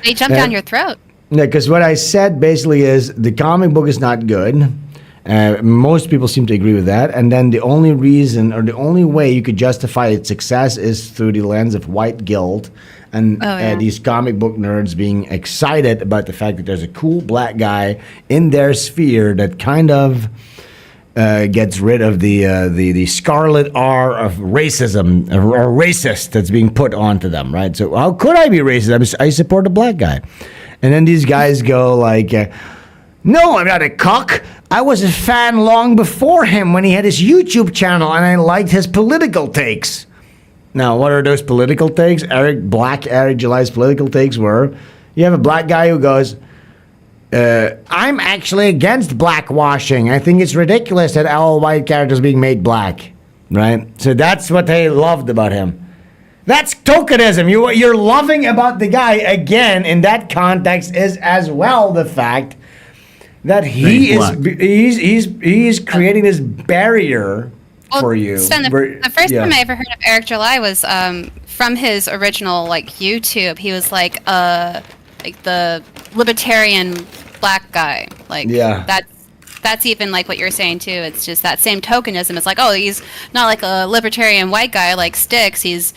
They jumped down your throat.
Yeah, because what I said basically is the comic book is not good. Most people seem to agree with that. And then the only reason or the only way you could justify its success is through the lens of white guilt and these comic book nerds being excited about the fact that there's a cool black guy in their sphere that kind of gets rid of the scarlet R of racism or racist that's being put onto them, right? So how could I be racist? I support a black guy. And then these guys go like, no, I'm not a cuck. I was a fan long before him when he had his YouTube channel and I liked his political takes. Now, what are those political takes? Eric July's political takes were, you have a black guy who goes, I'm actually against blackwashing. I think it's ridiculous that all white characters being made black, right? So that's what they loved about him. That's tokenism. You're loving about the guy, again, in that context, is as well the fact that he's creating this barrier for you.
Sven, the first time I ever heard of Eric July was from his original like YouTube. He was like the libertarian black guy. Like that's even like what you're saying too. It's just that same tokenism. It's like, oh, he's not like a libertarian white guy like Styx. He's,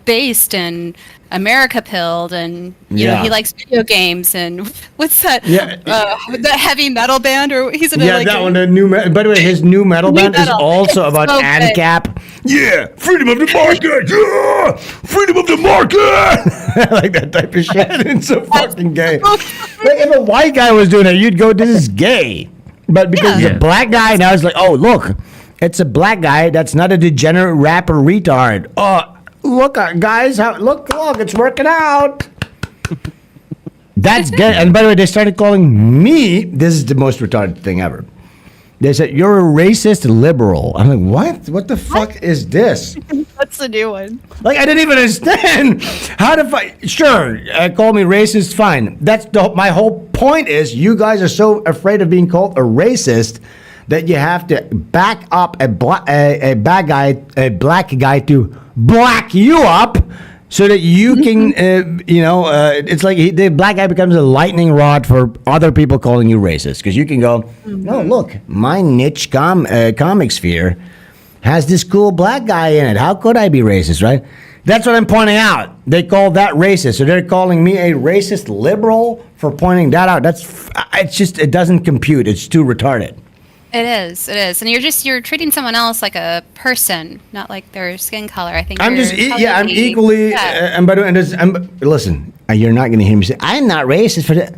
based and America pilled, and you know he likes video games and what's that? The heavy metal band, or he's in
that one. The new by the way, his new metal band is also about ANCAP. Yeah, freedom of the market. Yeah, freedom of the market. Like that type of shit. It's so fucking gay. Like if a white guy was doing it, you'd go, "This is gay." But because it's a black guy, now it's like, "Oh, look, it's a black guy. That's not a degenerate rapper retard." Look, guys, look, it's working out. That's good. And by the way, they started calling me, this is the most retarded thing ever. They said, you're a racist liberal. I'm like, what? What the fuck is this?
That's the new one.
Like, I didn't even understand how to fight. Sure, call me racist, fine. That's my whole point is you guys are so afraid of being called a racist that you have to back up a black guy to black you up so that you can, it's like the black guy becomes a lightning rod for other people calling you racist. Because you can go, no, look, my niche comic sphere has this cool black guy in it. How could I be racist, right? That's what I'm pointing out. They call that racist. So they're calling me a racist liberal for pointing that out. It doesn't compute. It's too retarded.
It is, and you're treating someone else like a person, not like their skin color. I think
I'm equally. And by the way, listen, you're not going to hear me say I'm not racist for that.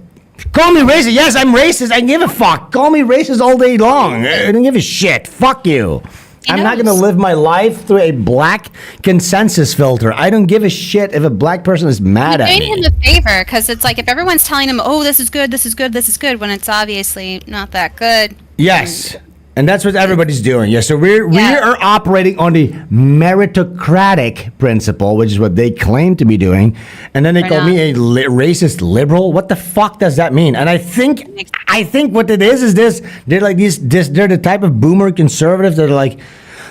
Call me racist. Yes, I'm racist. I give a fuck. Call me racist all day long. I don't give a shit. Fuck you. I'm not going to live my life through a black consensus filter. I don't give a shit if a black person is mad at me.
You're doing him a favor because it's like if everyone's telling him, "Oh, this is good, this is good, this is good," when it's obviously not that good.
Yes. And that's what everybody's doing. Yeah, so we are operating on the meritocratic principle, which is what they claim to be doing. And then they call me a racist liberal. What the fuck does that mean? And I think what it is this: they're like they're the type of boomer conservatives that are like,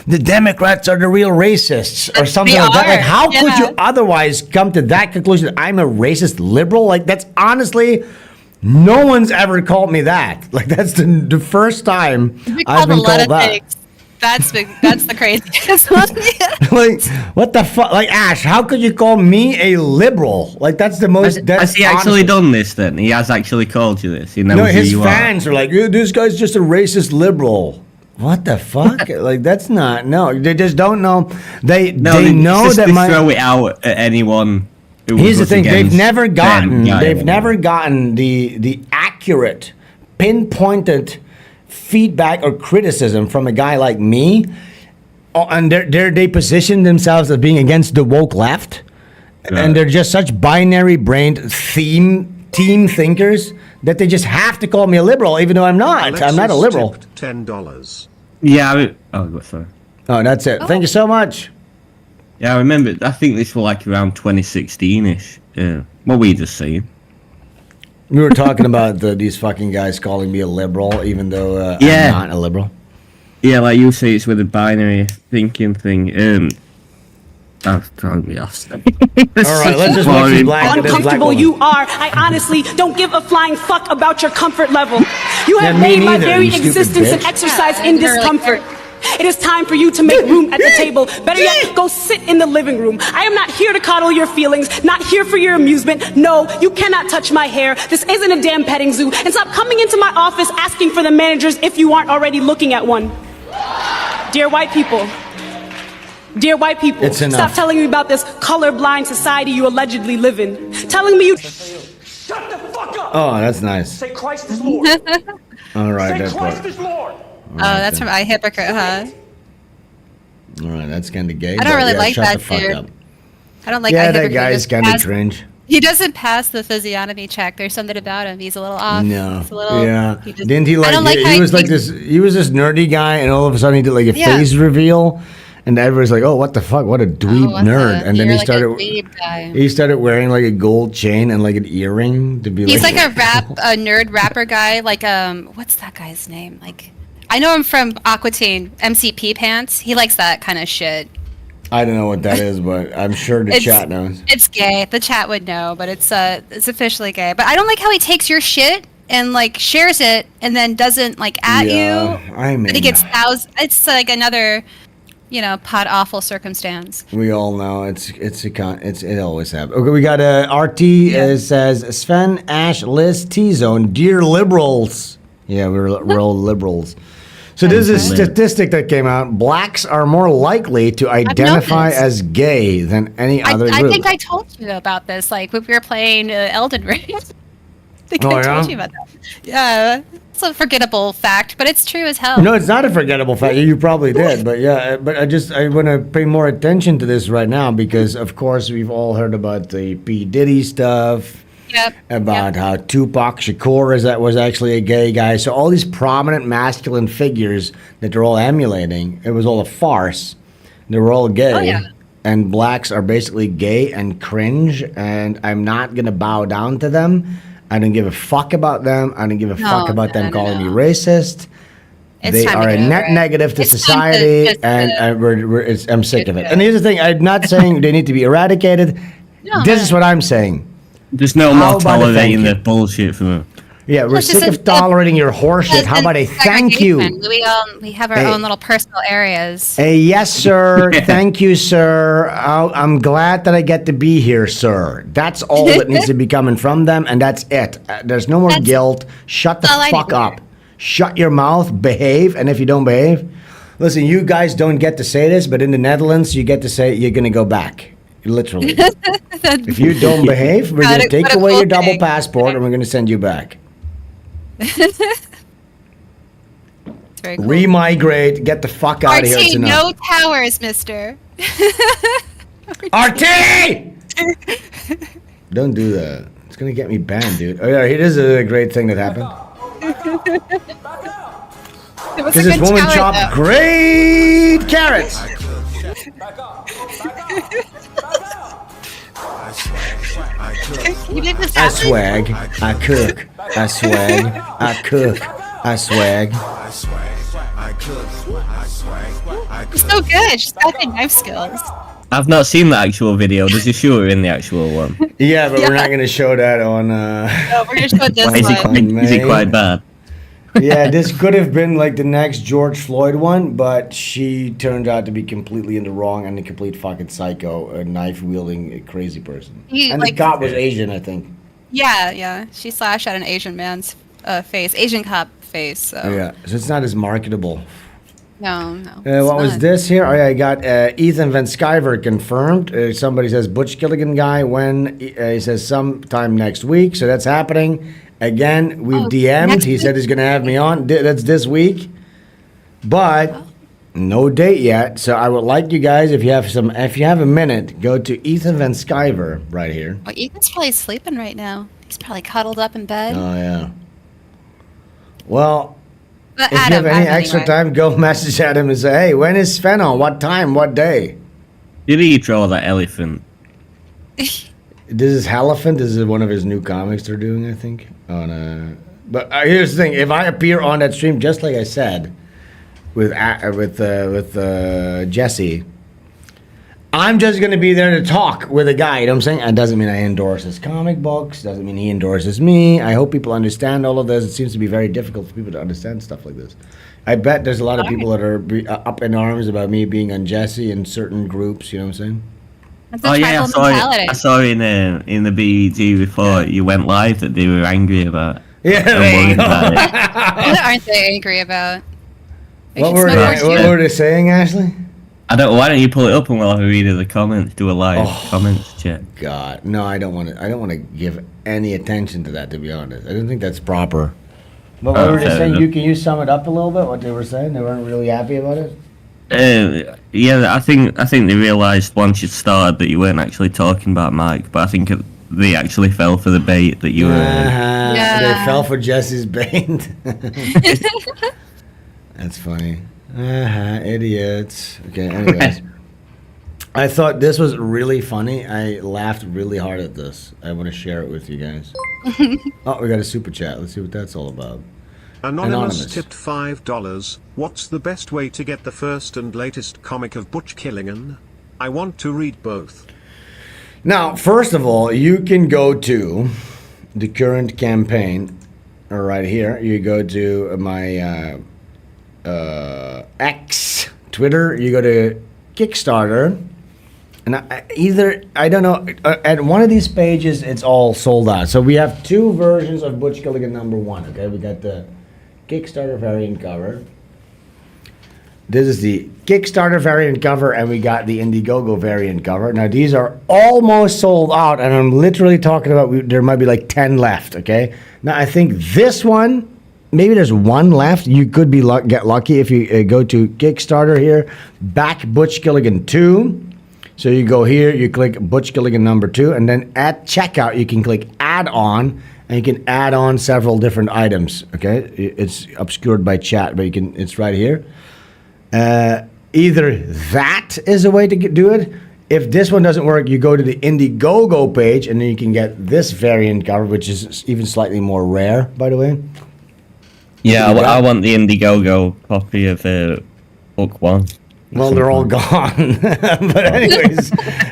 the Democrats are the real racists or something like that. Like, how could you otherwise come to that conclusion? I'm a racist liberal. Like, that's honestly. No one's ever called me that. Like, that's the first time I've been called that.
That's the craziest one.
Like, what the fuck? Like, Ash, how could you call me a liberal? Like, that's the most.
Has he actually done this then? He has actually called you this? He knows
no,
who
his
you
fans are like, this guy's just a racist liberal. What the fuck? Like, that's not. No, they just don't know. They know that
my. Throw it out at anyone.
Here's the thing: they've never gotten the accurate, pinpointed feedback or criticism from a guy like me, and they position themselves as being against the woke left, and they're just such binary-brained team thinkers that they just have to call me a liberal, even though I'm not.
Alexis
I'm not a liberal.
$10.
Yeah. Sorry.
Oh, that's it. Thank you so much.
Yeah, I remember. I think this was like around 2016ish. Yeah. What were you just saying?
We were talking about these fucking guys calling me a liberal, even though I'm not a liberal.
Yeah, like you say, it's with a binary thinking thing. That's throwing me off.
All right, let's just watch this black.
Uncomfortable you are. I honestly don't give a flying fuck about your comfort level. You have made my very existence an exercise in discomfort. It is time for you to make room at the table. Better yet, go sit in the living room. I am not here to coddle your feelings, not here for your amusement. No, you cannot touch my hair. This isn't a damn petting zoo. And stop coming into my office asking for the managers if you aren't already looking at one. Dear white people, stop telling me about this colorblind society you allegedly live in. Telling me you...
Shut the fuck up!
Oh, that's nice.
Say Christ is Lord.
All right,
Say Christ is Lord.
Oh, that's from I Hypocrite, huh?
All right, that's kind of gay.
I don't really like that dude. I don't like. Yeah,
that guy's kind of cringe.
He doesn't pass the physiognomy check. There's something about him. He's a little off.
No.
He's a little,
yeah. Didn't he like? He was like this. He was this nerdy guy, and all of a sudden he did like a face reveal, and everybody's like, "Oh, what the fuck? What a dweeb nerd!" And then he started. He started wearing like a gold chain and like an earring to be.
He's like a nerd rapper guy. Like what's that guy's name? Like. I know him from Aqua Teen, MCP Pants. He likes that kind of shit.
I don't know what that is, but I'm sure the chat knows.
It's gay. The chat would know, but it's officially gay. But I don't like how he takes your shit and like shares it and then doesn't like at you.
I mean,
but he gets thousands. It's like another, pot awful circumstance.
We all know it always happens. Okay, we got RT says Sven, Ash, Liz, T-Zone, dear liberals. Yeah, we're all liberals. So this is a statistic that came out. Blacks are more likely to identify as gay than any other group.
I think I told you about this. Like when we were playing Elden Ring. I think I told you about that. Yeah, it's a forgettable fact, but it's true as hell.
No, it's not a forgettable fact. You probably did, but yeah. But I want to pay more attention to this right now because, of course, we've all heard about the P. Diddy stuff. About how Tupac Shakur was actually a gay guy. So all these prominent masculine figures that they're all emulating, it was all a farce. They were all gay. And blacks are basically gay and cringe. And I'm not going to bow down to them. I don't give a fuck about them. I don't give a fuck about them calling me racist. They are a net negative to society. And I'm sick of it. And here's the thing. I'm not saying they need to be eradicated. This is what I'm saying.
There's no more tolerating the bullshit from them.
Yeah, we're sick of tolerating your horseshit. How about a thank you?
We have our own little personal areas.
Yes, sir. Thank you, sir. I'm glad that I get to be here, sir. That's all that needs to be coming from them, and that's it. There's no more guilt. Shut the fuck up. Shut your mouth. Behave, and if you don't behave, listen, you guys don't get to say this, but in the Netherlands, you get to say you're going to go back. Literally. If you don't behave, we're going to take away your double passport and we're going to send you back.
Very cool.
Remigrate. Get the fuck out of here.
RT, no towers, mister.
RT! Don't do that. It's going to get me banned, dude. Oh, yeah, it is a great thing that happened.
It was a
Because this
good
woman
talent,
chopped
though.
great carrots.
You did this
I
happen?
swag, I cook, I swag, I cook, I swag.
She's so good. She's got good knife skills.
I've not seen the actual video. Does he show her in the actual one?
Yeah, but we're
Yeah.
not gonna show that on.
No, we're gonna show this
Why
one.
is he quite bad?
Yeah, this could have been like the next George Floyd one, but she turned out to be completely in the wrong and a complete fucking psycho, a knife wielding crazy person.
He,
And
like-
the cop was Asian, I think.
Yeah. She slashed at an Asian man's face, Asian cop face. So.
Yeah, so it's not as marketable.
No.
What was this here? Oh yeah, I got Ethan Van Sciver confirmed. Somebody says Butch Killigan guy when he says sometime next week, so that's happening. Again, we've DM'd.
next
He said
week?
he's gonna have me on. That's this week, but no date yet. So I would like you guys, if you have a minute, go to Ethan Van Sciver right here.
Well, Ethan's probably sleeping right now. He's probably cuddled up in bed.
Oh yeah. Well,
But
if you have any extra time, go message at him and say, "Hey, when is Sven on? What time? What day?"
Did he draw that elephant?
This is Haliphant. This is one of his new comics they're doing, I think. But here's the thing: if I appear on that stream, just like I said, with Jesse, I'm just gonna be there to talk with a guy. You know what I'm saying? It doesn't mean I endorse his comic books. Doesn't mean he endorses me. I hope people understand all of this. It seems to be very difficult for people to understand stuff like this. I bet there's a lot of people that are up in arms about me being on Jesse in certain groups. You know what I'm saying?
That's a
Oh yeah,
tribal mentality.
I saw in the BEG before you went live that they were angry about.
Yeah,
I'm
there you
worried
go.
about it.
What aren't they angry about? They
What
should
were,
smoke more
they, what
shit.
were they saying, Ashley?
I don't. Why don't you pull it up and we'll have a read of the comments? Do a live comments check.
God, no, I don't want to. I don't want to give any attention to that. To be honest, I don't think that's proper. But what were they
fair
saying?
enough.
Can you sum it up a little bit? What they were saying? They weren't really happy about it.
Yeah, I think they realised once you started that you weren't actually talking about Mike, but I think they actually fell for the bait that you were.
Yeah.
They fell for Jesse's bait. That's funny. Idiots. Okay, anyways. I thought this was really funny. I laughed really hard at this. I want to share it with you guys. Oh, we got a super chat. Let's see what that's all about.
Anonymous tipped $5. What's the best way to get the first and latest comic of Butch Killigan? I want to read both.
Now, first of all, you can go to the current campaign right here. You go to my X, Twitter. You go to Kickstarter. And I don't know, at one of these pages, it's all sold out. So we have two versions of Butch Killigan #1, okay? We got the Kickstarter variant cover. This is the Kickstarter variant cover, and we got the Indiegogo variant cover. Now, these are almost sold out, and I'm literally talking about there might be like 10 left, okay? Now, I think this one, maybe there's one left. You could be get lucky if you go to Kickstarter here, back Butch Killigan 2. So you go here, you click Butch Killigan #2, and then at checkout, you can click add on, and you can add on several different items, okay? It's obscured by chat, but it's right here. Either that is a way to do it. If this one doesn't work, you go to the Indiegogo page, and then you can get this variant cover, which is even slightly more rare, by the way.
Yeah, I want the Indiegogo copy of book 1.
Well, they're all gone. But anyways,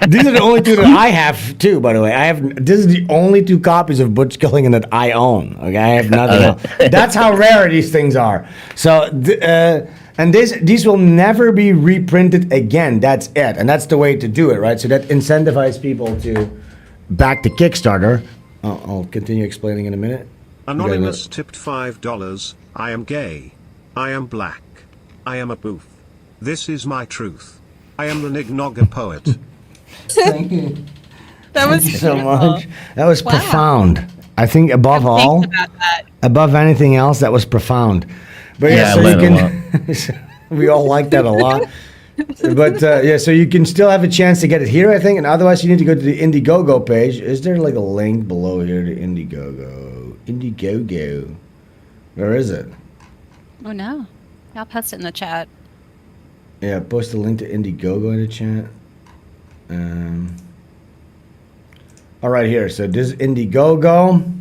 these are the only two that I have too. By the way, this is the only two copies of Butch Killigan that I own. Okay, I have nothing else. That's how rare these things are. So, and these will never be reprinted again. That's it, and that's the way to do it, right? So that incentivizes people to back the Kickstarter. I'll continue explaining in a minute.
Anonymous tipped $5. I am gay. I am black. I am a booth. This is my truth. I am the Nignoga poet.
Thank you.
That was
Thank you so
beautiful.
much. That was
Wow.
profound. I think above all,
About that.
above anything else, that was profound. But
Yeah,
so
I
you
learned
can. We all like that a lot. But yeah, so you can still have a chance to get it here, I think, and otherwise you need to go to the Indiegogo page. Is there like a link below here to Indiegogo? Indiegogo. Where is it?
Oh no. I'll post it in the chat.
Yeah, post a link to Indiegogo in the chat. All right, here. So this is Indiegogo.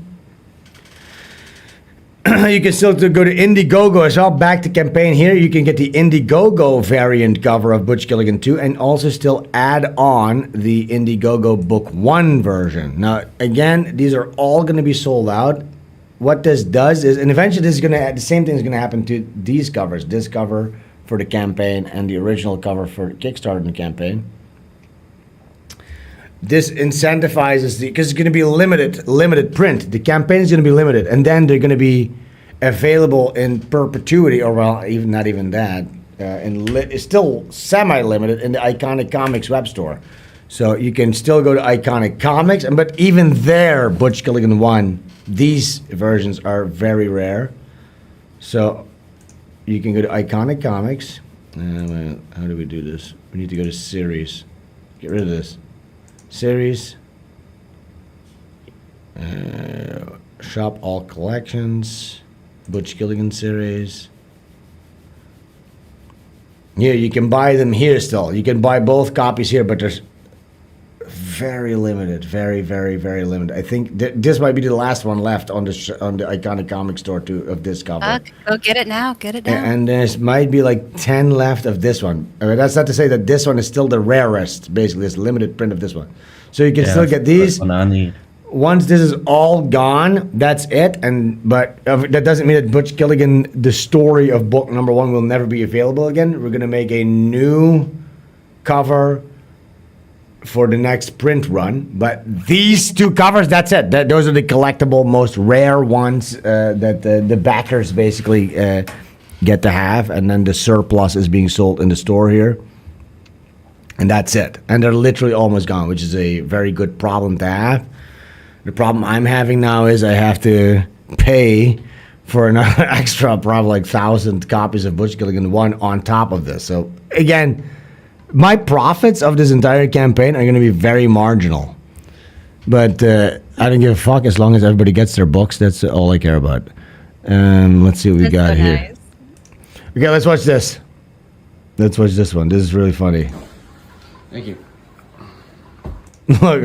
You can still go to Indiegogo as well. Back to campaign here. You can get the Indiegogo variant cover of Butch Killigan 2 and also still add on the Indiegogo Book 1 version. Now, again, these are all going to be sold out. What this does is, and eventually this is going to, the same thing is going to happen to these covers. This cover for the campaign and the original cover for the Kickstarter campaign. This incentivizes because it's going to be limited print. The campaign is going to be limited, and then they're going to be available in perpetuity, or well, even not even that. It's still semi-limited in the Iconic Comics web store, so you can still go to Iconic Comics. But even there, Butch Killigan 1, these versions are very rare. So you can go to Iconic Comics. How do we do this? We need to go to series. Get rid of this. Series, shop all collections, Butch Killigan series. Yeah, you can buy them here still. You can buy both copies here, but there's very limited, very limited. I think this might be the last one left on the Iconic Comics store too of this cover.
Go get it now. Get it now.
And there might be like 10 left of this one. I mean, that's not to say that this one is still the rarest. Basically, it's limited print of this one. So you can still get these. Once this is all gone, that's it. But that doesn't mean that Butch Killigan, the story of book number 1, will never be available again. We're gonna make a new cover for the next print run, but these 2 covers, that's it. Those are the collectible, most rare ones that the backers basically get to have, and then the surplus is being sold in the store here, and that's it. And they're literally almost gone, which is a very good problem to have. The problem I'm having now is I have to pay for another extra, probably like 1,000 copies of Butch Killigan 1 on top of this. So again, my profits of this entire campaign are going to be very marginal. But I don't give a fuck as long as everybody gets their books. That's all I care about. Let's see what we got here.
Nice.
Okay, let's watch this. Let's watch this one. This is really funny.
Thank you.
Look,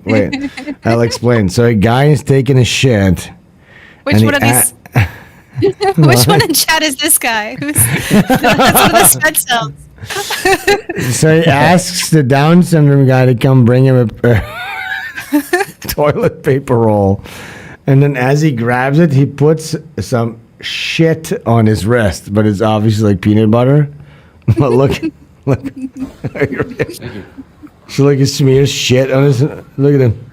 wait. I'll explain. So a guy is taking a shit.
Which one of these? Which one in chat is this guy? That's one of the spread cells.
So he asks the Down syndrome guy to come bring him a toilet paper roll. And then as he grabs it, he puts some shit on his wrist. But it's obviously like peanut butter. But look. Thank you. So like he smears shit on his... Look at him.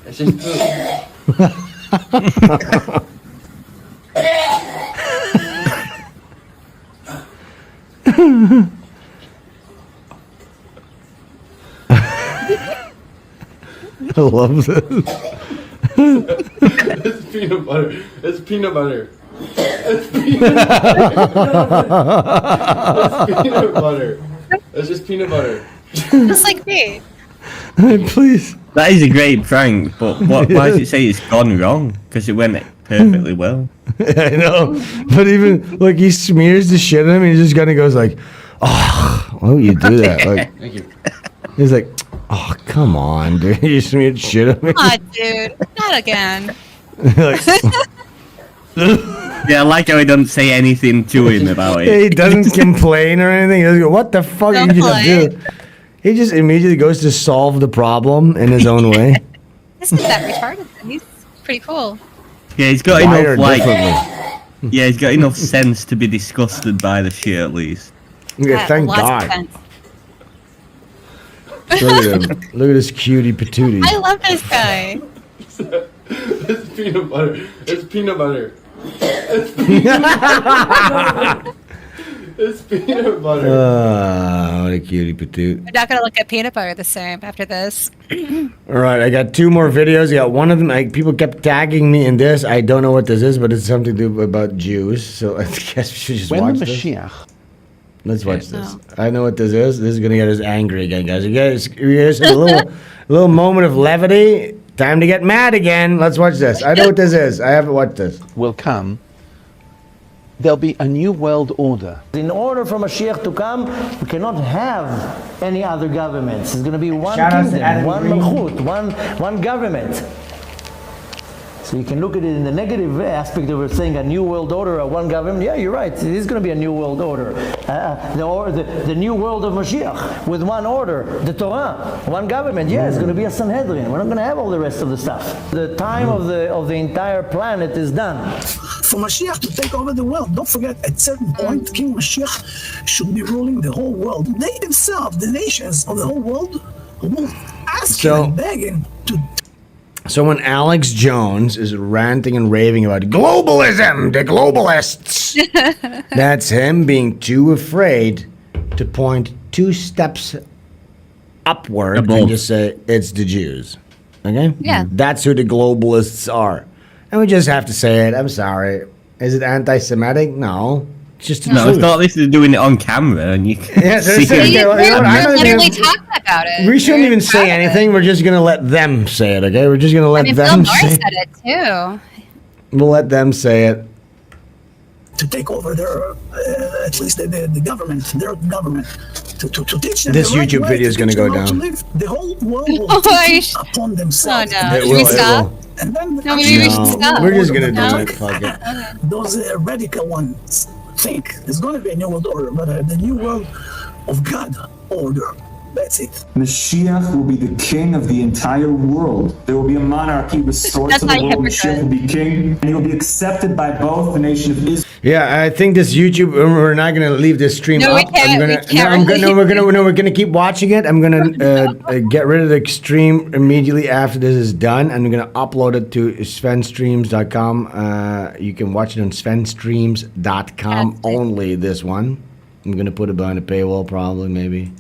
It's just poop.
I love this.
It's peanut butter. It's peanut butter. It's peanut butter. It's peanut butter. It's just peanut butter.
Just like me.
Please.
That is a great prank, but why does it say it's gone wrong? Because it went perfectly well.
I know. But even, like, he smears the shit on him and he just kind of goes like, oh, why would you do that? Like,
Thank you.
He's like, oh, come on, dude. You smeared shit on me.
Aw, dude. Not again.
Like,
yeah, I like how he doesn't say anything to him about it.
he doesn't complain or anything. He doesn't go, what the fuck are you going to do? He just immediately goes to solve the problem in his own way.
This is that retarded. He's pretty cool.
Yeah, he's got
Wired
enough, like...
differently.
Yeah, he's got enough sense to be disgusted by the shit, at least.
Yeah, thank
Lots of
God.
sense.
Look at him. Look at this cutie patootie.
I love this guy.
It's peanut butter. It's peanut butter. It's peanut butter. It's peanut butter.
What a cutie patoot.
I'm not gonna look at peanut butter the same after this.
All right, I got 2 more videos. I got one of them. People kept tagging me in this. I don't know what this is, but it's something to do about Jews. So I guess we should just watch this. Let's watch this. I know what this is. This is gonna get us angry again, guys. You guys a little moment of levity. Time to get mad again. Let's watch this. I know what this is. I haven't watched this.
Will come. There'll be a new world order.
In order for Mashiach to come, we cannot have any other governments. It's going to be one
Shout out to
kingdom,
Adam
one
Green.
malchut, one government. So you can look at it in the negative aspect of it, saying a new world order, a one government. Yeah, you're right. It is going to be a new world order. The new world of Mashiach with one order, the Torah, one government. Yeah, it's going to be a Sanhedrin. We're not going to have all the rest of the stuff. The time of the entire planet is done.
For Mashiach to take over the world, don't forget, at a certain point, King Mashiach should be ruling the whole world. They themselves, the nations of the whole world, will ask him and beg him to.
So when Alex Jones is ranting and raving about globalism, the globalists, that's him being too afraid to point 2 steps upward and just say, it's the Jews. Okay?
Yeah.
That's who the globalists are. And we just have to say it. I'm sorry. Is it anti-Semitic? No. It's just the
No,
truth.
it's not. This is doing it on camera, and you can
Yeah,
see
they're
it.
We're literally talking about it.
We shouldn't
We're
even say
proud of
anything. We're just going to let them say it, okay? We're just going to let
it. I mean, Bill
them
Maher
say
said it too.
We'll let them say it.
To take over their, at least the government, their government, to teach them.
This
the right
YouTube
way,
video is
teach
gonna go
them how to
down.
live. The whole world will
Oh,
take
sh-
it upon themselves.
Oh, no.
It
Should
will,
we
it
stop?
will.
And then
No, maybe we should stop.
We're just going to
No.
do it. Fuck it.
those radical ones think there's going to be a new world order, but the new world of God order. That's it.
Mashiach will be the king of the entire world. There will be a monarchy restored
That's
to the
not
world.
hypocrite.
Mashiach will be king, and he will be accepted by both the nation of Israel.
Yeah, I think this YouTube. We're not gonna leave this stream
No, we
up.
can't- we can't
We're gonna keep watching it. I'm gonna get rid of the stream immediately after this is done. I'm gonna upload it to Svenstreams.com. You can watch it on Svenstreams.com only. This one. I'm gonna put it behind a paywall, probably, maybe.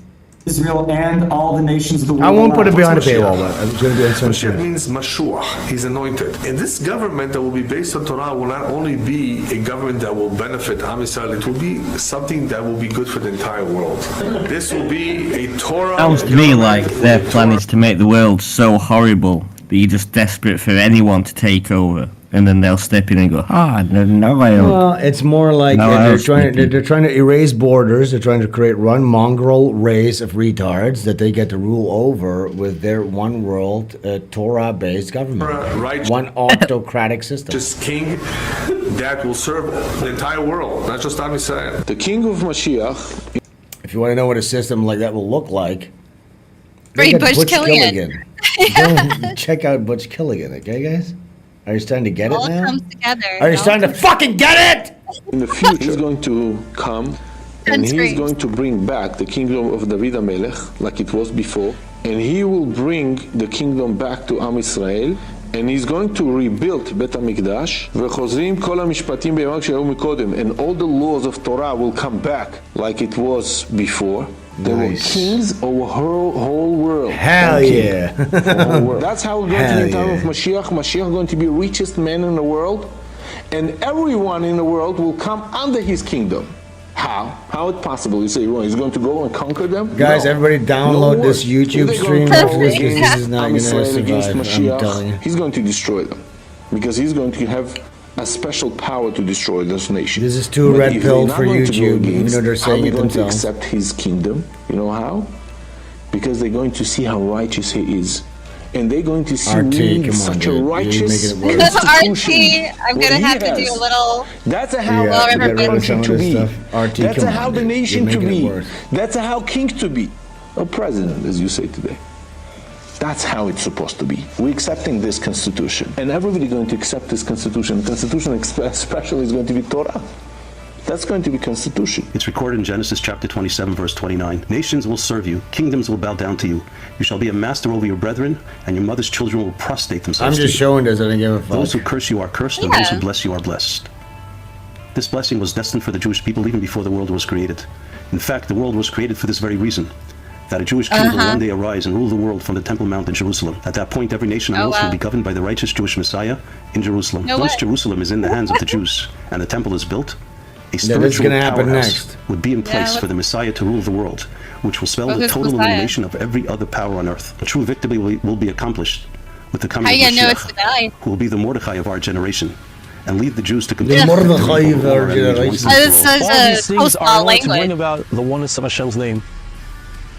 Israel and all the nations of the world.
I won't put it behind a
What's
paywall,
Mashiach?
but I'm gonna do it on
Mashiach
Svenstreams.
means Mashuach. He's anointed. And this government that will be based on Torah will not only be a government that will benefit Am Yisrael, it will be something that will be good for the entire world. This will be a Torah.
Sounds to me like their plan is to make the world so horrible that you're just desperate for anyone to take over, and then they'll step in and go, no, I don't.
Well, it's more like
No, I
they're
was
trying
thinking-
they're trying to erase borders. They're trying to create one mongrel race of retards that they get to rule over with their one world Torah-based government,
Right.
one autocratic system.
Just king that will serve the entire world, not just Am Yisrael.
The king of Mashiach.
If you want to know what a system like that will look like,
Great
look at
Butch Killigan.
Go check out Butch Killigan, okay, guys? Are you starting to get
All
it now?
comes together.
Are you starting to fucking get it?
In the future, he's going to come and he's
Sunscreen.
going to bring back the kingdom of David HaMelech like it was before. And he will bring the kingdom back to Am Yisrael. And he's going to rebuild Bet HaMikdash. וחוזרים כל המשפטים בימיו שהיו מקודם. And all the laws of Torah will come back like it was before. There were kings over whole world.
Hell
One king
yeah.
for the whole world. That's how we're going to be in
Hell
time
yeah.
of Mashiach. Mashiach going to be richest man in the world. And everyone in the world will come under his kingdom. How? How it possible? You say, well, he's going to go and conquer them?
Guys,
No.
everybody download this
Who
YouTube
they
stream
gonna
after
go
this, because
against
this is not
Am
going to
Yisrael, against
survive. I'm
Mashiach?
telling you.
He's going to destroy them. Because he's going to have a special power to destroy this nation.
This is too
But
red
if
pilled
they're not
for
going to go
YouTube, even
against,
though they're saying
how
it
are they going
themselves.
to accept his kingdom? You know how? Because they're going to see how righteous he is. And they're going to see
RT,
really
come on,
such
dude.
a
You're
righteous
making it worse.
institution.
RT, I'm
what
gonna
he
have to
has.
do a little.
That's how
Yeah,
Well,
to get rid of
country
some of
to
this
be.
stuff. RT,
That's
come
how
on,
the
dude.
nation
You're
to
making it
be.
worse.
That's how king to be. A president, as you say today. That's how it's supposed to be. We're accepting this constitution. And everybody going to accept this constitution. The constitution especially is going to be Torah. That's going to be constitution.
It's recorded in Genesis chapter 27, verse 29. Nations will serve you, kingdoms will bow down to you. You shall be a master over your brethren, and your mother's children will prostrate
I'm
themselves to
just
you.
showing this. I don't give a fuck.
Those who curse you are cursed, and those who bless you are blessed. This blessing was destined for the Jewish people even before the world was created. In fact, the world was created for this very reason. That a Jewish king will one day arise and rule the world from the Temple Mount in Jerusalem. At that point, every nation on earth will be governed by the righteous Jewish Messiah in Jerusalem. Once Jerusalem is in the hands of the Jews and the temple is built, a spiritual
gonna happen
powerhouse
next.
would be in place for the Messiah to rule the world, which will spell the total elimination of every other power on earth. A true victory will be accomplished with the coming
How
of
you gonna know it's
Mashiach,
the guy?
who will be the Mordechai of our generation, and lead the Jews to complete
The Mordechai of our generation.
This is
All these things are
post-law
in order to bring
language.
about the oneness of Hashem's name.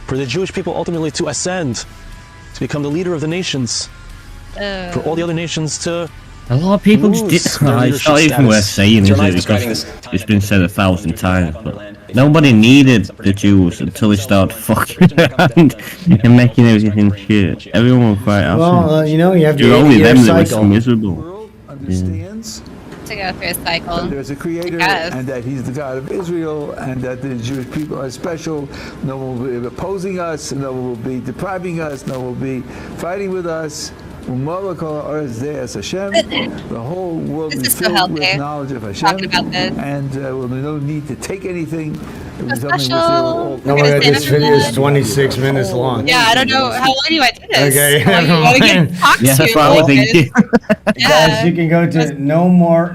For the Jewish people ultimately to ascend, to become the leader of the nations. For all the other nations to
A lot of people
lose
just
their
it's not
leadership
even worth
status.
saying, is it? Because it's been said 1,000 times. But nobody needed the Jews until they started fucking around and making everything shit. Everyone was quite happy.
Well, you know, you have
It was
the
only
8-year
them that were so
cycle.
miserable.
Understands
To go through a cycle.
that there's a creator
Yes.
and that he's the God of Israel and that the Jewish people are special. No one will be opposing us, no one will be depriving us, no one will be fighting with us. The whole world
This
is
is so
filled
healthy.
with knowledge of Hashem,
Talking about this.
and will be no need to take anything. It was something which they
special.
were all
Oh my god, this video is 26 minutes long.
Yeah, I don't know how long you might do this.
Okay,
How long
never
you wanna
mind.
get talked
Yeah,
to
that's what I was
always.
thinking.
Guys, you can go to no more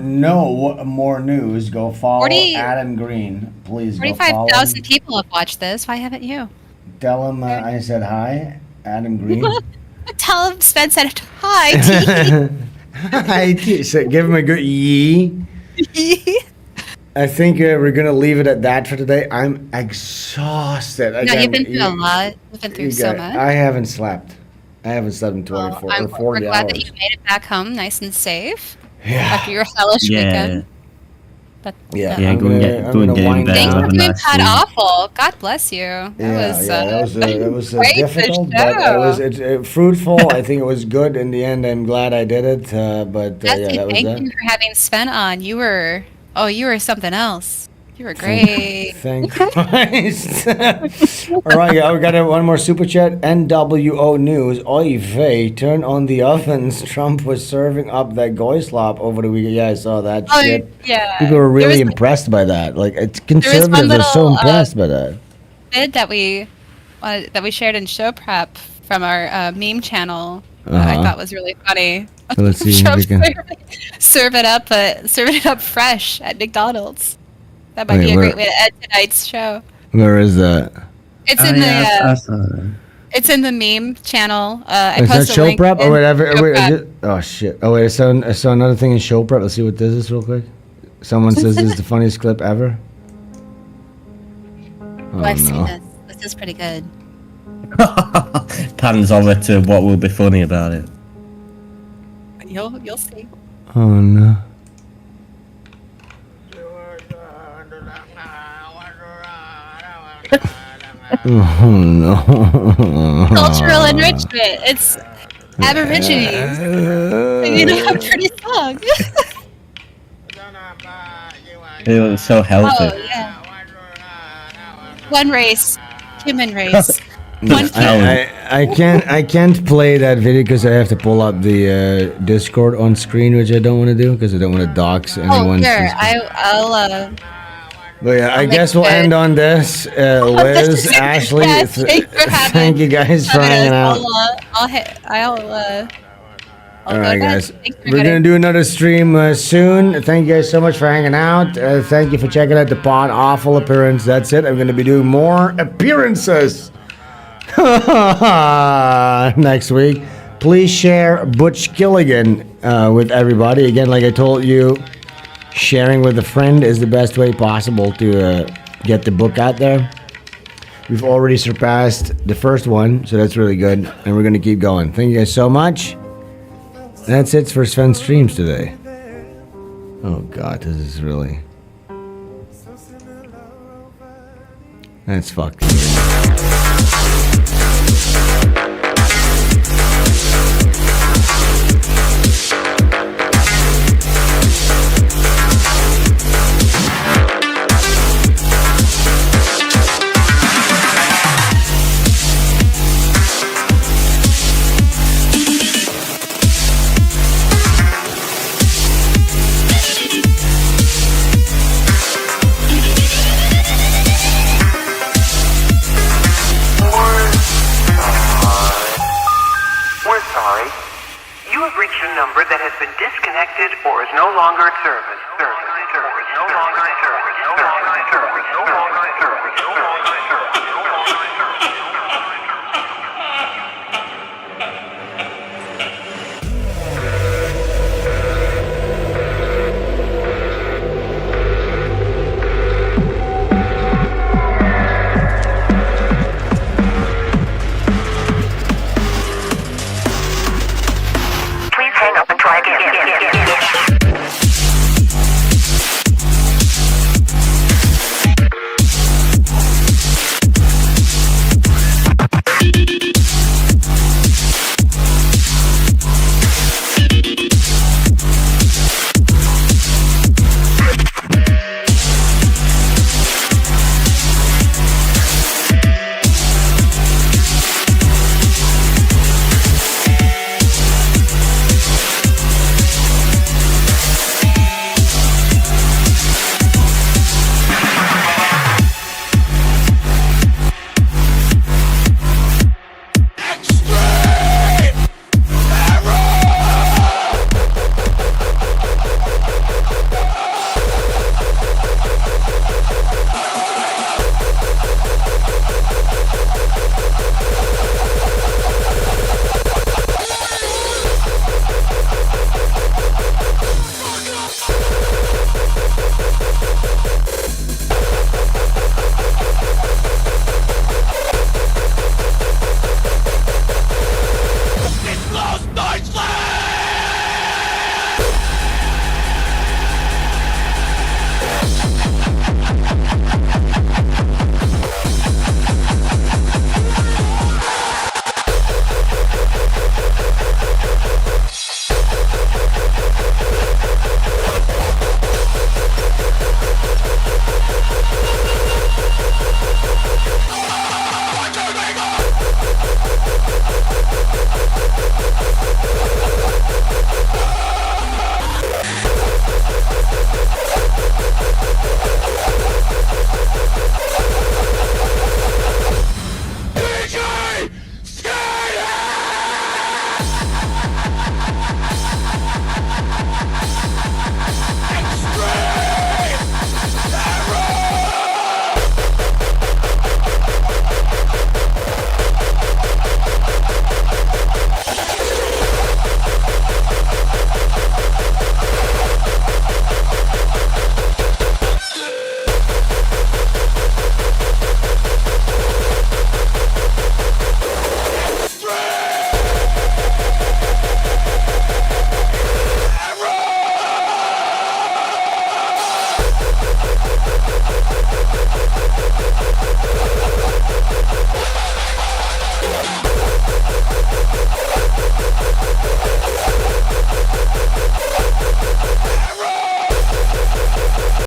news. Go follow
40
Adam Green. Please go follow him.
45,000 people have watched this. Why haven't you?
Tell him I said hi, Adam Green.
Tell him Sven said hi.
Hi, T. So give him a good yee. I think we're gonna leave it at that for today. I'm exhausted.
No, you've been through a lot. You've been through so much.
I haven't slept. I haven't slept in 24 or 40
We're glad
hours.
that you made it back home nice and safe
Yeah.
after your hellish
Yeah.
weekend. But,
Yeah,
Yeah,
I'm
go and
gonna-
get
I'm
go and
gonna
get in
wind
bed.
Thanks
down.
for
Have a
doing
nice
Pod
sleep.
Awful. God bless you.
That was
quite the
difficult, but
show.
it was fruitful. I think it was good in the end. I'm glad I did it. But
Jesse,
yeah, that was
thank
that.
you for having Sven on. You were something else. You were great.
Thank Christ. All right, yeah, we got one more super chat. NWO News. Oy vey, turn on the ovens. Trump was serving up that goyslop over the weekend. Yeah, I saw that
Oh,
shit.
yeah.
People were
There
really
was-
impressed by that. Like, it's
was one
conservatives are so
little,
impressed by that.
Vid that we shared in show prep from our meme channel. I
Uh-huh.
thought was really funny.
So let's see if
Trump
we can.
serving it up fresh at McDonald's. That might
Wait,
be a
where-
great way to end tonight's show.
Where is that?
It's
Oh,
in
yeah, I
the
saw that.
it's in the meme channel. I
Is that
posted a
show
link
prep?
in
Oh, whatever.
show
Wait,
prep.
oh, shit. Oh, wait, I saw another thing in show prep. Let's see what this is real quick. Someone says this is the funniest clip ever. Oh,
I've seen
no.
this. This is pretty good.
Pans over to what will be funny about it.
You'll see.
Oh, no. Oh, no.
Cultural enrichment. It's Aborigines singing a pretty song.
It was so healthy.
Oh yeah. One race, human race. One
I can't play that video because I have to pull up the Discord on screen, which I don't want to do because I don't want to dox
Oh,
anyone's.
sure. I'll
But yeah, I
I'll
guess
make
we'll
it.
end on this. Liz, Ashley,
Yes, thanks for having-
thank you guys for hanging out. All right, guys. We're going to do another stream soon. Thank you guys so much for hanging out. Thank you for checking out the Pod Awful appearance. That's it. I'm going to be doing more appearances next week. Please share Butch Killigan with everybody. Again, like I told you, sharing with a friend is the best way possible to get the book out there. We've already surpassed the first one, so that's really good. And we're going to keep going. Thank you guys so much. That's it for Svenstreams today. Oh god, this is really... That's fucked.
We're sorry. You have reached a number that has been disconnected or is no longer in service. No longer in service. No longer in service. No longer in service. No longer in service. No longer in service.